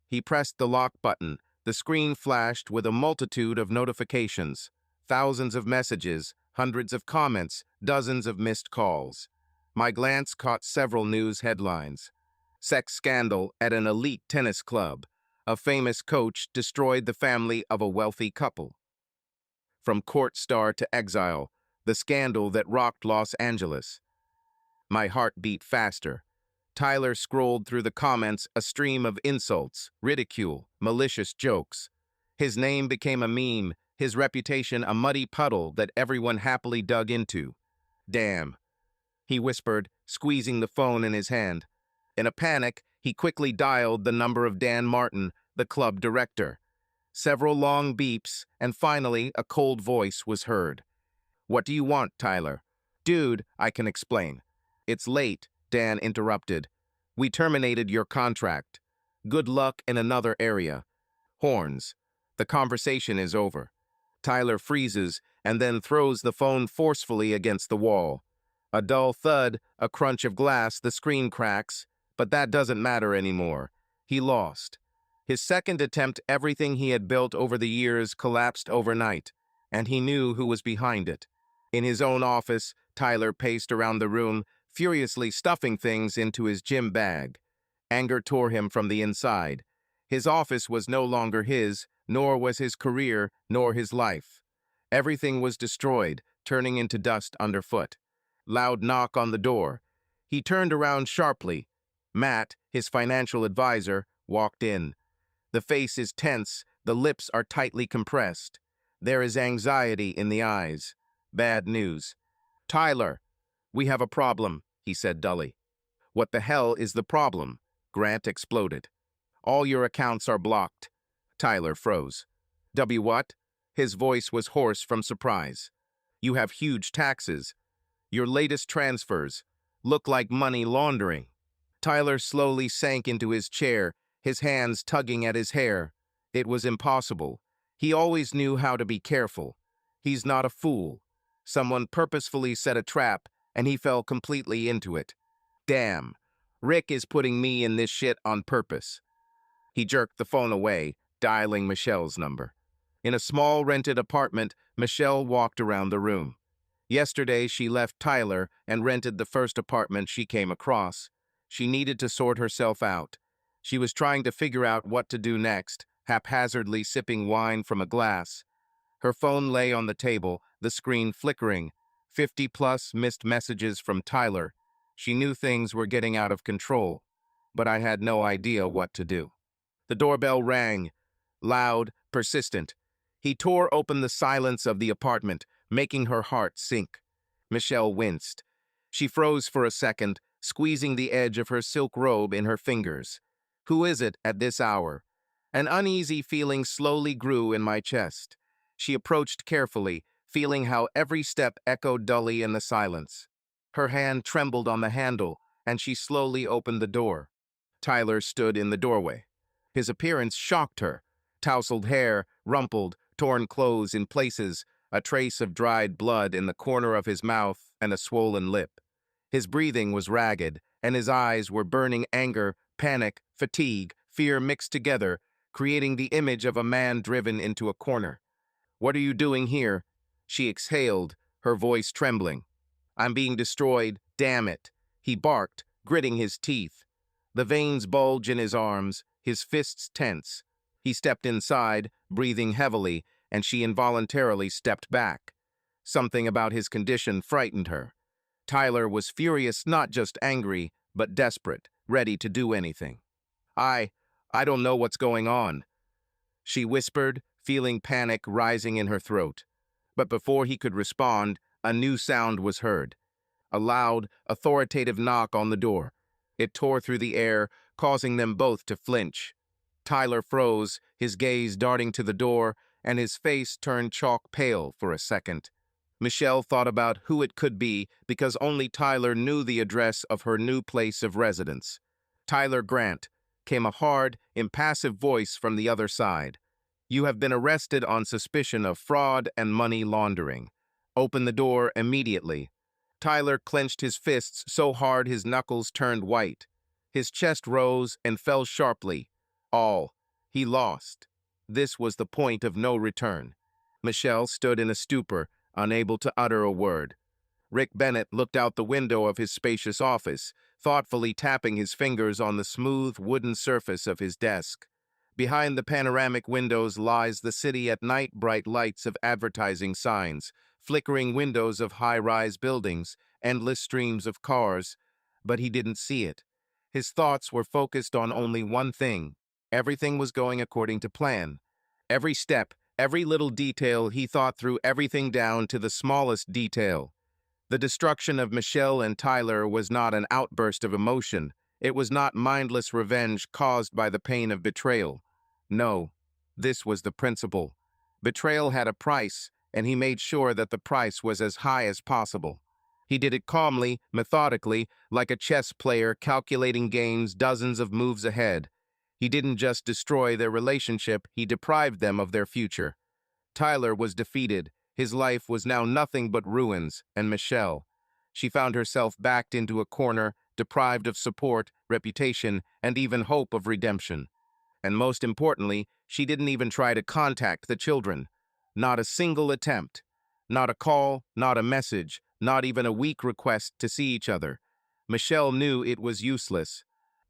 He pressed the lock button. The screen flashed with a multitude of notifications. Thousands of messages, hundreds of comments, dozens of missed calls. My glance caught several news headlines. Sex scandal at an elite tennis club. A famous coach destroyed the family of a wealthy couple. From court star to exile, the scandal that rocked Los Angeles. My heart beat faster. Tyler scrolled through the comments, a stream of insults, ridicule, malicious jokes. His name became a meme, his reputation a muddy puddle that everyone happily dug into. Damn, he whispered, squeezing the phone in his hand. In a panic, he quickly dialed the number of Dan Martin, the club director. Several long beeps, and finally a cold voice was heard. What do you want, Tyler? Dude, I can explain. It's late, Dan interrupted. We terminated your contract. Good luck in another area. Horns. The conversation is over. Tyler freezes and then throws the phone forcefully against the wall. A dull thud, a crunch of glass, the screen cracks, but that doesn't matter anymore. He lost. His second attempt, everything he had built over the years collapsed overnight, and he knew who was behind it. In his own office, Tyler paced around the room, furiously stuffing things into his gym bag. Anger tore him from the inside. His office was no longer his, nor was his career, nor his life. Everything was destroyed, turning into dust underfoot. Loud knock on the door. He turned around sharply. Matt, his financial advisor, walked in. The face is tense, the lips are tightly compressed. There is anxiety in the eyes. Bad news. Tyler, we have a problem, he said dully. What the hell is the problem? Grant exploded. All your accounts are blocked. Tyler froze. What? His voice was hoarse from surprise. You have huge taxes. Your latest transfers look like money laundering. Tyler slowly sank into his chair, his hands tugging at his hair. It was impossible. He always knew how to be careful. He's not a fool. Someone purposefully set a trap, and he fell completely into it. Damn, Rick is putting me in this shit on purpose. He jerked the phone away, dialing Michelle's number. In a small rented apartment, Michelle walked around the room. Yesterday, she left Tyler and rented the first apartment she came across. She needed to sort herself out. She was trying to figure out what to do next, haphazardly sipping wine from a glass. Her phone lay on the table, the screen flickering. 50-plus missed messages from Tyler. She knew things were getting out of control, but I had no idea what to do. The doorbell rang, loud, persistent. He tore open the silence of the apartment, making her heart sink. Michelle winced. She froze for a second, squeezing the edge of her silk robe in her fingers. Who is it at this hour? An uneasy feeling slowly grew in my chest. She approached carefully, feeling how every step echoed dully in the silence. Her hand trembled on the handle, and she slowly opened the door. Tyler stood in the doorway. His appearance shocked her. Tousled hair, rumpled, torn clothes in places, a trace of dried blood in the corner of his mouth and a swollen lip. His breathing was ragged, and his eyes were burning anger, panic, fatigue, fear mixed together, creating the image of a man driven into a corner. "What are you doing here?" She exhaled, her voice trembling. "I'm being destroyed, damn it," he barked, gritting his teeth. The veins bulged in his arms, his fists tense. He stepped inside, breathing heavily, and she involuntarily stepped back. Something about his condition frightened her. Tyler was furious, not just angry, but desperate, ready to do anything. I I don't know what's going on," she whispered, feeling panic rising in her throat. But before he could respond, a new sound was heard. A loud, authoritative knock on the door. It tore through the air, causing them both to flinch. Tyler froze, his gaze darting to the door, and his face turned chalk pale for a second. Michelle thought about who it could be because only Tyler knew the address of her new place of residence. "Tyler Grant," came a hard, impassive voice from the other side. "You have been arrested on suspicion of fraud and money laundering. Open the door immediately." Tyler clenched his fists so hard his knuckles turned white. His chest rose and fell sharply. All. He lost. This was the point of no return. Michelle stood in a stupor, unable to utter a word. Rick Bennett looked out the window of his spacious office, thoughtfully tapping his fingers on the smooth wooden surface of his desk. Behind the panoramic windows lies the city at night, bright lights of advertising signs, flickering windows of high-rise buildings, endless streams of cars. But he didn't see it. His thoughts were focused on only one thing. Everything was going according to plan. Every step, every little detail, he thought through everything down to the smallest detail. The destruction of Michelle and Tyler was not an outburst of emotion. It was not mindless revenge caused by the pain of betrayal. No, this was the principle. Betrayal had a price, and he made sure that the price was as high as possible. He did it calmly, methodically, like a chess player calculating games dozens of moves ahead. He didn't just destroy their relationship, he deprived them of their future. Tyler was defeated. His life was now nothing but ruins, and Michelle. She found herself backed into a corner, deprived of support, reputation, and even hope of redemption. And most importantly, she didn't even try to contact the children. Not a single attempt. Not a call, not a message, not even a weak request to see each other. Michelle knew it was useless.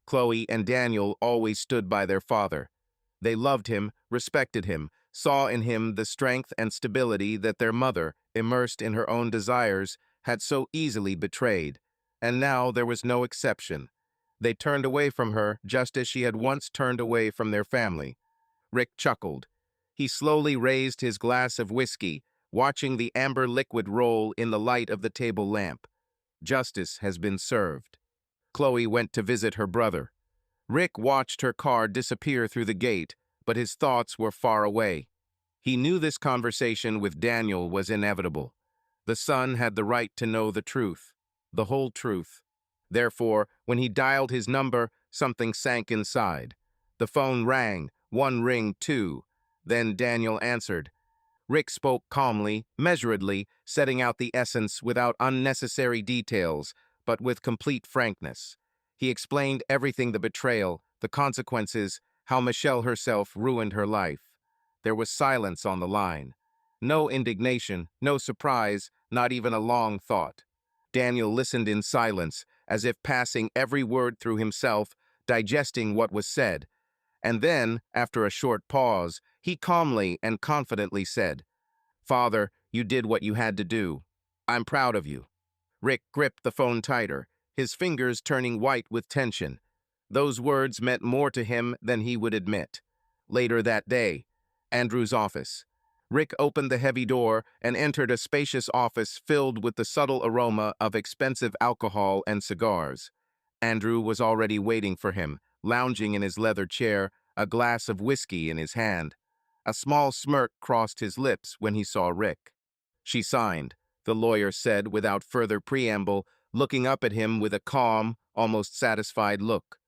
Chloe and Daniel always stood by their father. They loved him, respected him, saw in him the strength and stability that their mother, immersed in her own desires, had so easily betrayed. And now there was no exception. They turned away from her just as she had once turned away from their family. Rick chuckled. He slowly raised his glass of whiskey, watching the amber liquid roll in the light of the table lamp. Justice has been served. Chloe went to visit her brother. Rick watched her car disappear through the gate, but his thoughts were far away. He knew this conversation with Daniel was inevitable. The son had the right to know the truth, the whole truth. Therefore, when he dialed his number, something sank inside. The phone rang, one ring, two. Then Daniel answered. Rick spoke calmly, measuredly, setting out the essence without unnecessary details, but with complete frankness. He explained everything: the betrayal, the consequences, how Michelle herself ruined her life. There was silence on the line. No indignation, no surprise, not even a long thought. Daniel listened in silence, as if passing every word through himself, digesting what was said. And then, after a short pause, he calmly and confidently said, "Father, you did what you had to do. I'm proud of you." Rick gripped the phone tighter, his fingers turning white with tension. Those words meant more to him than he would admit. Later that day, Andrew's office. Rick opened the heavy door and entered a spacious office filled with the subtle aroma of expensive alcohol and cigars. Andrew was already waiting for him, lounging in his leather chair, a glass of whiskey in his hand. A small smirk crossed his lips when he saw Rick. "She signed," the lawyer said without further preamble, looking up at him with a calm, almost satisfied look.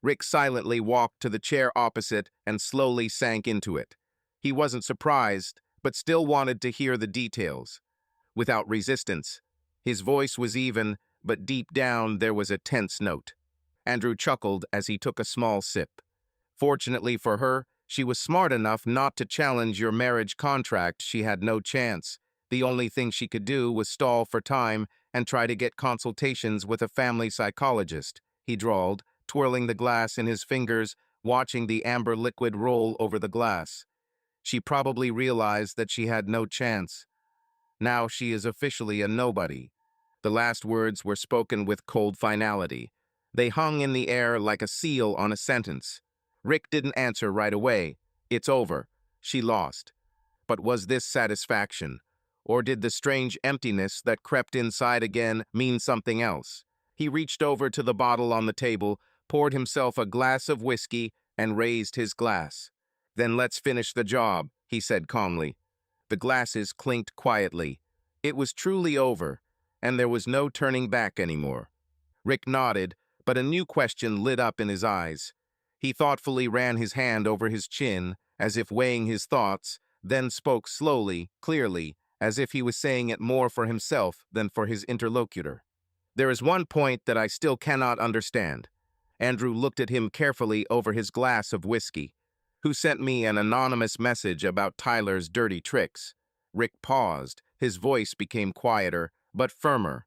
Rick silently walked to the chair opposite and slowly sank into it. He wasn't surprised, but still wanted to hear the details. Without resistance. His voice was even, but deep down there was a tense note. Andrew chuckled as he took a small sip. Fortunately for her, she was smart enough not to challenge your marriage contract. She had no chance. The only thing she could do was stall for time and try to get consultations with a family psychologist, he drawled, twirling the glass in his fingers, watching the amber liquid roll over the glass. She probably realized that she had no chance. Now she is officially a nobody. The last words were spoken with cold finality. They hung in the air like a seal on a sentence. Rick didn't answer right away. It's over. She lost. But was this satisfaction? Or did the strange emptiness that crept inside again mean something else? He reached over to the bottle on the table, poured himself a glass of whiskey, and raised his glass. Then let's finish the job, he said calmly. The glasses clinked quietly. It was truly over, and there was no turning back anymore. Rick nodded, but a new question lit up in his eyes. He thoughtfully ran his hand over his chin, as if weighing his thoughts, then spoke slowly, clearly, as if he was saying it more for himself than for his interlocutor. There is one point that I still cannot understand. Andrew looked at him carefully over his glass of whiskey. Who sent me an anonymous message about Tyler's dirty tricks? Rick paused. His voice became quieter, but firmer.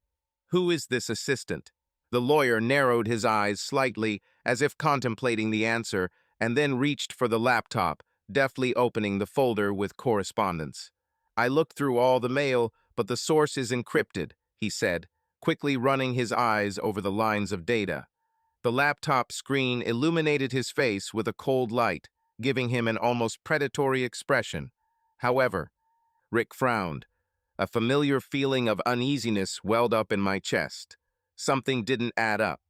Who is this assistant? The lawyer narrowed his eyes slightly, as if contemplating the answer, and then reached for the laptop, deftly opening the folder with correspondence. I looked through all the mail, but the source is encrypted, he said, quickly running his eyes over the lines of data. The laptop screen illuminated his face with a cold light, giving him an almost predatory expression. However, Rick frowned. A familiar feeling of uneasiness welled up in my chest. Something didn't add up.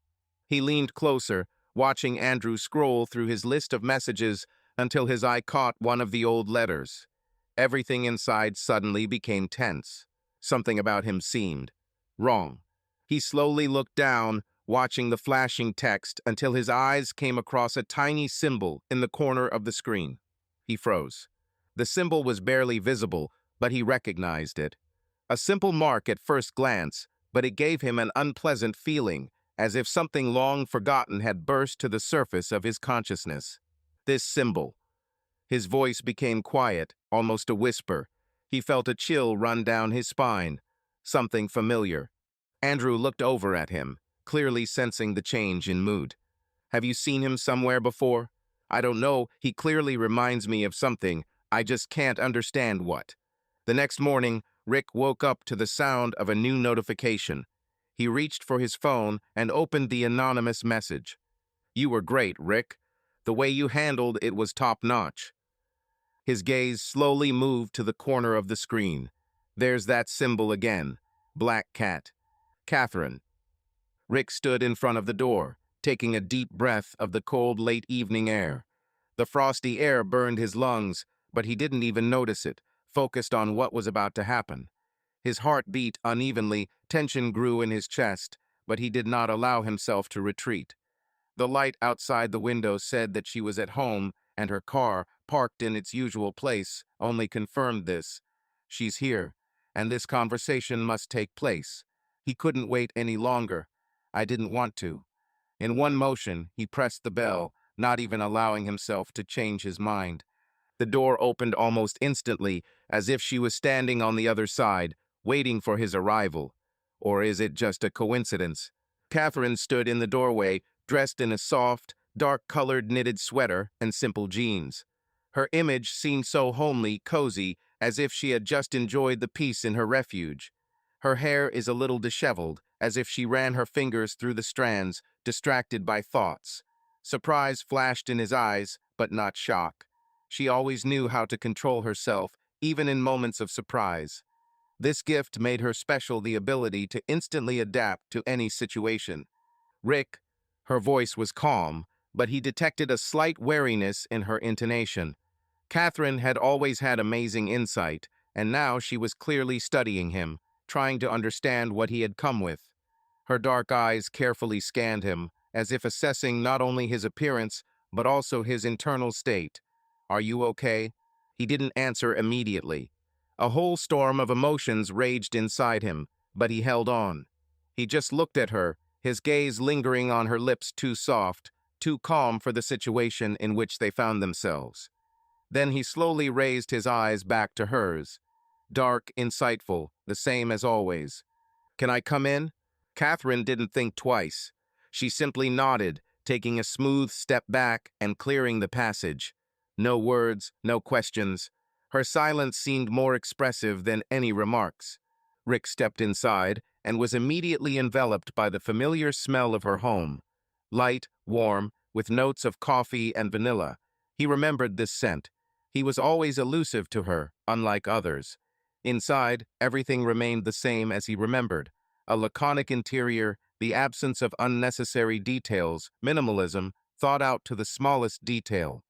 He leaned closer, watching Andrew scroll through his list of messages until his eye caught one of the old letters. Everything inside suddenly became tense. Something about him seemed wrong. He slowly looked down, watching the flashing text until his eyes came across a tiny symbol in the corner of the screen. He froze. The symbol was barely visible, but he recognized it. A simple mark at first glance, but it gave him an unpleasant feeling, as if something long forgotten had burst to the surface of his consciousness. This symbol. His voice became quiet, almost a whisper. He felt a chill run down his spine. Something familiar. Andrew looked over at him, clearly sensing the change in mood. Have you seen him somewhere before? I don't know, he clearly reminds me of something. I just can't understand what. The next morning, Rick woke up to the sound of a new notification. He reached for his phone and opened the anonymous message. You were great, Rick. The way you handled it was top-notch. His gaze slowly moved to the corner of the screen. There's that symbol again. Black cat. Catherine. Rick stood in front of the door, taking a deep breath of the cold late evening air. The frosty air burned his lungs, but he didn't even notice it, focused on what was about to happen. His heart beat unevenly, tension grew in his chest, but he did not allow himself to retreat. The light outside the window said that she was at home, and her car, parked in its usual place, only confirmed this. She's here, and this conversation must take place. He couldn't wait any longer. I didn't want to. In one motion, he pressed the bell, not even allowing himself to change his mind. The door opened almost instantly, as if she was standing on the other side, waiting for his arrival. Or is it just a coincidence? Catherine stood in the doorway, dressed in a soft, dark-colored knitted sweater and simple jeans. Her image seemed so homely, cozy, as if she had just enjoyed the peace in her refuge. Her hair is a little disheveled, as if she ran her fingers through the strands, distracted by thoughts. Surprise flashed in his eyes, but not shock. She always knew how to control herself, even in moments of surprise. This gift made her special, the ability to instantly adapt to any situation. Rick, her voice was calm, but he detected a slight wariness in her intonation. Catherine had always had amazing insight, and now she was clearly studying him, trying to understand what he had come with. Her dark eyes carefully scanned him, as if assessing not only his appearance, but also his internal state. Are you okay? He didn't answer immediately. A whole storm of emotions raged inside him, but he held on. He just looked at her, his gaze lingering on her lips too soft, too calm for the situation in which they found themselves. Then he slowly raised his eyes back to hers. Dark, insightful, the same as always. "Can I come in?" Catherine didn't think twice. She simply nodded, taking a smooth step back and clearing the passage. No words, no questions. Her silence seemed more expressive than any remarks. Rick stepped inside and was immediately enveloped by the familiar smell of her home. Light, warm, with notes of coffee and vanilla. He remembered this scent. He was always elusive to her, unlike others. Inside, everything remained the same as he remembered. A laconic interior, the absence of unnecessary details, minimalism, thought out to the smallest detail.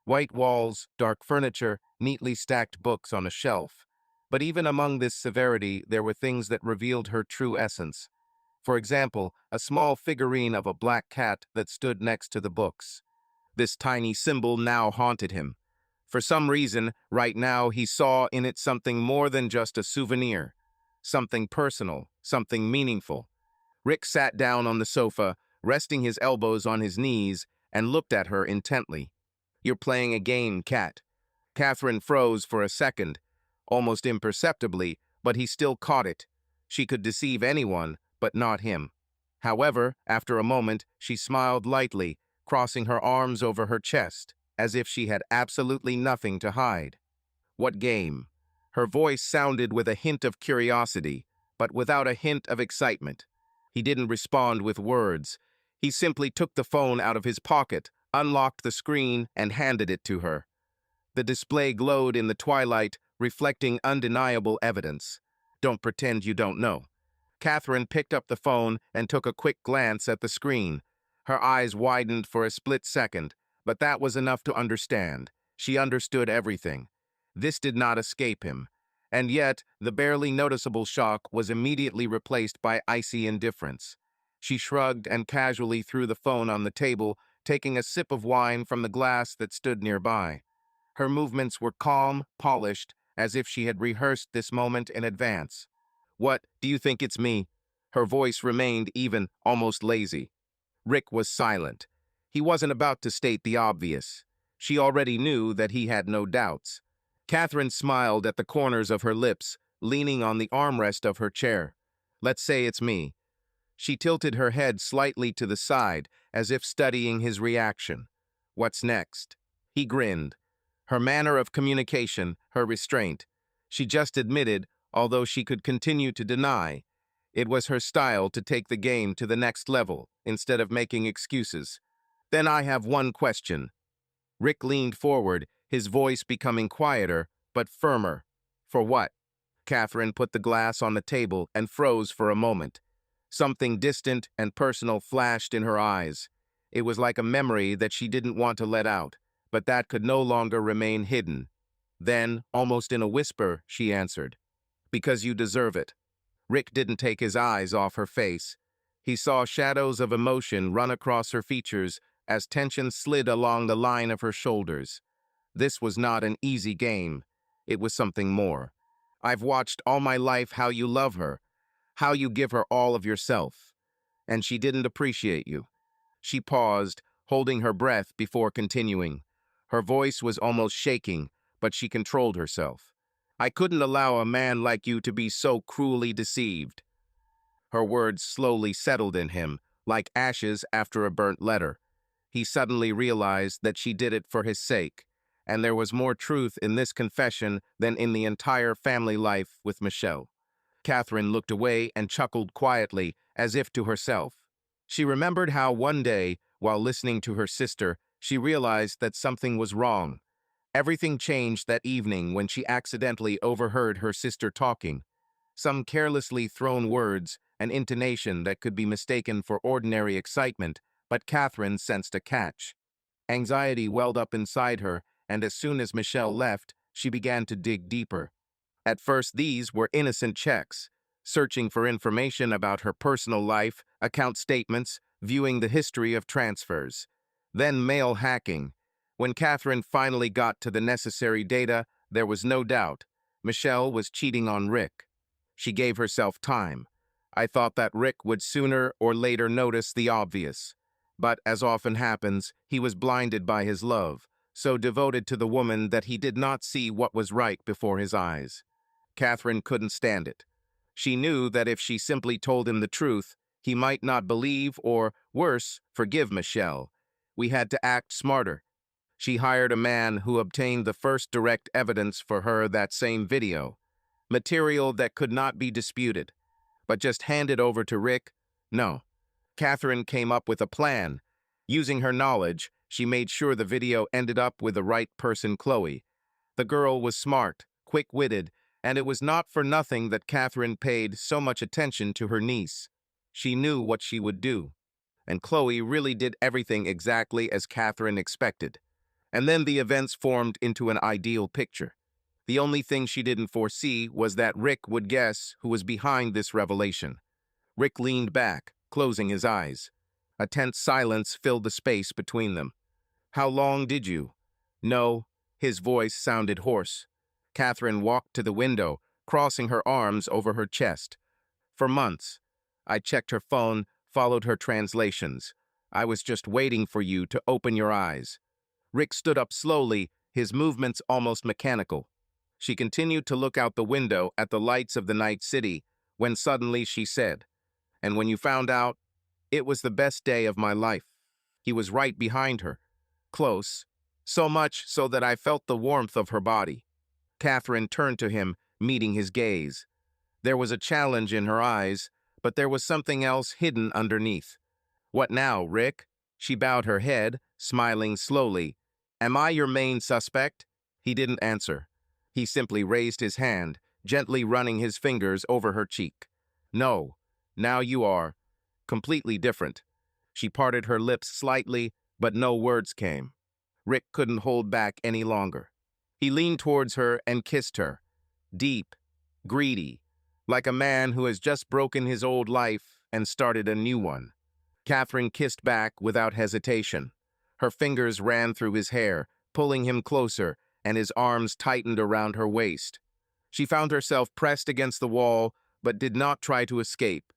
White walls, dark furniture, neatly stacked books on a shelf. But even among this severity, there were things that revealed her true essence. For example, a small figurine of a black cat that stood next to the books. This tiny symbol now haunted him. For some reason, right now he saw in it something more than just a souvenir. Something personal, something meaningful. Rick sat down on the sofa, resting his elbows on his knees, and looked at her intently. "You're playing a game, Cat." Catherine froze for a second, almost imperceptibly, but he still caught it. She could deceive anyone, but not him. However, after a moment, she smiled lightly, crossing her arms over her chest, as if she had absolutely nothing to hide. "What game?" Her voice sounded with a hint of curiosity, but without a hint of excitement. He didn't respond with words. He simply took the phone out of his pocket, unlocked the screen, and handed it to her. The display glowed in the twilight, reflecting undeniable evidence. "Don't pretend you don't know." Catherine picked up the phone and took a quick glance at the screen. Her eyes widened for a split second, but that was enough to understand. She understood everything. This did not escape him. And yet, the barely noticeable shock was immediately replaced by icy indifference. She shrugged and casually threw the phone on the table, taking a sip of wine from the glass that stood nearby. Her movements were calm, polished, as if she had rehearsed this moment in advance. "What, do you think it's me?" Her voice remained even, almost lazy. Rick was silent. He wasn't about to state the obvious. She already knew that he had no doubts. Catherine smiled at the corners of her lips, leaning on the armrest of her chair. "Let's say it's me." She tilted her head slightly to the side, as if studying his reaction. "What's next?" He grinned. Her manner of communication, her restraint. She just admitted, although she could continue to deny. It was her style to take the game to the next level, instead of making excuses. "Then I have one question." Rick leaned forward, his voice becoming quieter, but firmer. "For what?" Catherine put the glass on the table and froze for a moment. Something distant and personal flashed in her eyes. It was like a memory that she didn't want to let out, but that could no longer remain hidden. Then, almost in a whisper, she answered, "Because you deserve it." Rick didn't take his eyes off her face. He saw shadows of emotion run across her features as tension slid along the line of her shoulders. This was not an easy game. It was something more. "I've watched all my life how you love her, how you give her all of yourself. And she didn't appreciate you." She paused, holding her breath before continuing. Her voice was almost shaking, but she controlled herself. "I couldn't allow a man like you to be so cruelly deceived." Her words slowly settled in him, like ashes after a burnt letter. He suddenly realized that she did it for his sake, and there was more truth in this confession than in the entire family life with Michelle. Catherine looked away and chuckled quietly, as if to herself. She remembered how one day, while listening to her sister, she realized that something was wrong. Everything changed that evening when she accidentally overheard her sister talking. Some carelessly thrown words, an intonation that could be mistaken for ordinary excitement, but Catherine sensed a catch. Anxiety welled up inside her, and as soon as Michelle left, she began to dig deeper. At first, these were innocent checks, searching for information about her personal life, account statements, viewing the history of transfers. Then mail hacking. When Catherine finally got to the necessary data, there was no doubt. Michelle was cheating on Rick. She gave herself time. I thought that Rick would sooner or later notice the obvious. But, as often happens, he was blinded by his love, so devoted to the woman that he did not see what was right before his eyes. Catherine couldn't stand it. She knew that if she simply told him the truth, he might not believe or, worse, forgive Michelle. We had to act smarter. She hired a man who obtained the first direct evidence for her that same video, material that could not be disputed. But just hand it over to Rick? No. Catherine came up with a plan. Using her knowledge, she made sure the video ended up with the right person, Chloe. The girl was smart, quick-witted, and it was not for nothing that Catherine paid so much attention to her niece. She knew what she would do, and Chloe really did everything exactly as Catherine expected. And then the events formed into an ideal picture. The only thing she didn't foresee was that Rick would guess who was behind this revelation. Rick leaned back, closing his eyes. A tense silence filled the space between them. "How long did you?" "No." His voice sounded hoarse. Catherine walked to the window, crossing her arms over her chest. "For months. I checked her phone, followed her translations. I was just waiting for you to open your eyes." Rick stood up slowly, his movements almost mechanical. She continued to look out the window at the lights of the night city, when suddenly she said, "And when you found out, it was the best day of my life." He was right behind her, close, so much so that I felt the warmth of her body. Catherine turned to him, meeting his gaze. There was a challenge in her eyes, but there was something else hidden underneath. "What now, Rick?" She bowed her head, smiling slowly. "Am I your main suspect?" He didn't answer. He simply raised his hand, gently running his fingers over her cheek. "No, now you are. Completely different." She parted her lips slightly, but no words came. Rick couldn't hold back any longer. He leaned towards her and kissed her. Deep, greedy, like a man who has just broken his old life and started a new one. Catherine kissed back without hesitation. Her fingers ran through his hair, pulling him closer, and his arms tightened around her waist. She found herself pressed against the wall, but did not try to escape.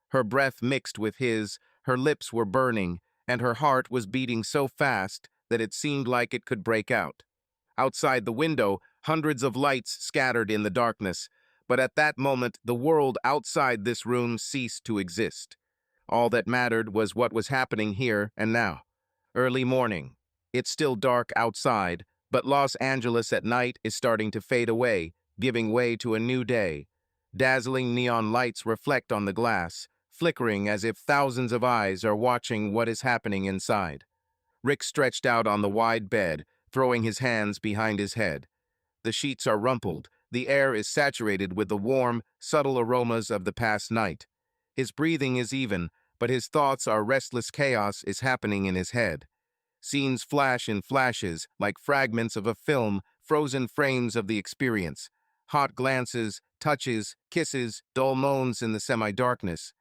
Her breath mixed with his, her lips were burning, and her heart was beating so fast that it seemed like it could break out. Outside the window, hundreds of lights scattered in the darkness, but at that moment the world outside this room ceased to exist. All that mattered was what was happening here and now. Early morning. It's still dark outside, but Los Angeles at night is starting to fade away, giving way to a new day. Dazzling neon lights reflect on the glass, flickering as if thousands of eyes are watching what is happening inside. Rick stretched out on the wide bed, throwing his hands behind his head. The sheets are rumpled, the air is saturated with the warm, subtle aromas of the past night. His breathing is even, but his thoughts are restless chaos is happening in his head. Scenes flash in flashes, like fragments of a film, frozen frames of the experience. Hot glances, touches, kisses, dull moans in the semi-darkness.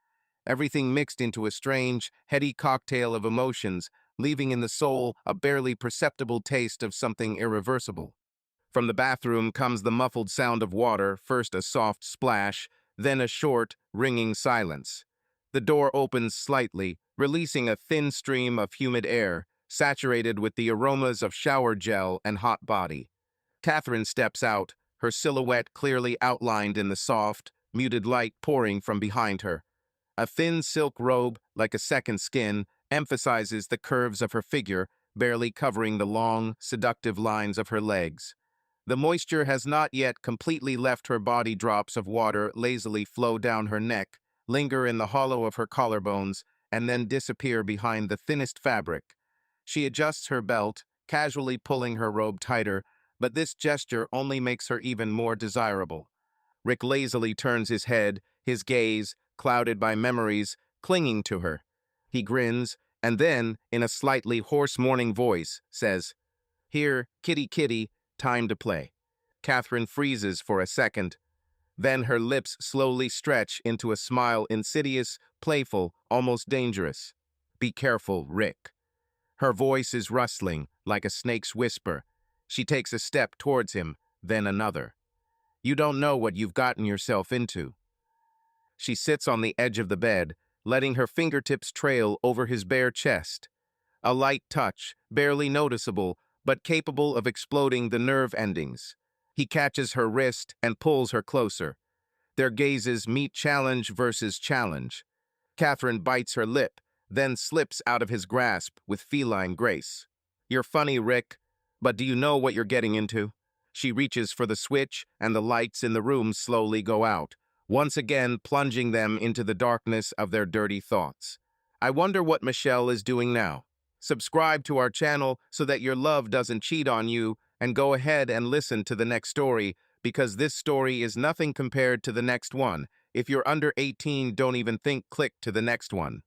Everything mixed into a strange, heady cocktail of emotions, leaving in the soul a barely perceptible taste of something irreversible. From the bathroom comes the muffled sound of water, first a soft splash, then a short, ringing silence. The door opens slightly, releasing a thin stream of humid air, saturated with the aromas of shower gel and hot body. Catherine steps out, her silhouette clearly outlined in the soft, muted light pouring from behind her. A thin silk robe, like a second skin, emphasizes the curves of her figure, barely covering the long, seductive lines of her legs. The moisture has not yet completely left her body. Drops of water lazily flow down her neck, linger in the hollow of her collarbones, and then disappear behind the thinnest fabric. She adjusts her belt, casually pulling her robe tighter, but this gesture only makes her even more desirable. Rick lazily turns his head, his gaze, clouded by memories, clinging to her. He grins, and then, in a slightly hoarse morning voice, says, "Here, kitty kitty, time to play." Catherine freezes for a second. Then her lips slowly stretch into a smile insidious, playful, almost dangerous. "Be careful, Rick." Her voice is rustling, like a snake's whisper. She takes a step towards him, then another. "You don't know what you've gotten yourself into." She sits on the edge of the bed, letting her fingertips trail over his bare chest. A light touch, barely noticeable, but capable of exploding the nerve endings. He catches her wrist and pulls her closer. Their gazes meet challenge versus challenge. Catherine bites her lip, then slips out of his grasp with feline grace. You're funny, Rick, but do you know what you're getting into? She reaches for the switch, and the lights in the room slowly go out, once again plunging them into the darkness of their dirty thoughts. I wonder what Michelle is doing now. Subscribe to our channel so that your love doesn't cheat on you, and go ahead and listen to the next story, because this story is nothing compared to the next one. If you're under 18, don't even think click to the next one.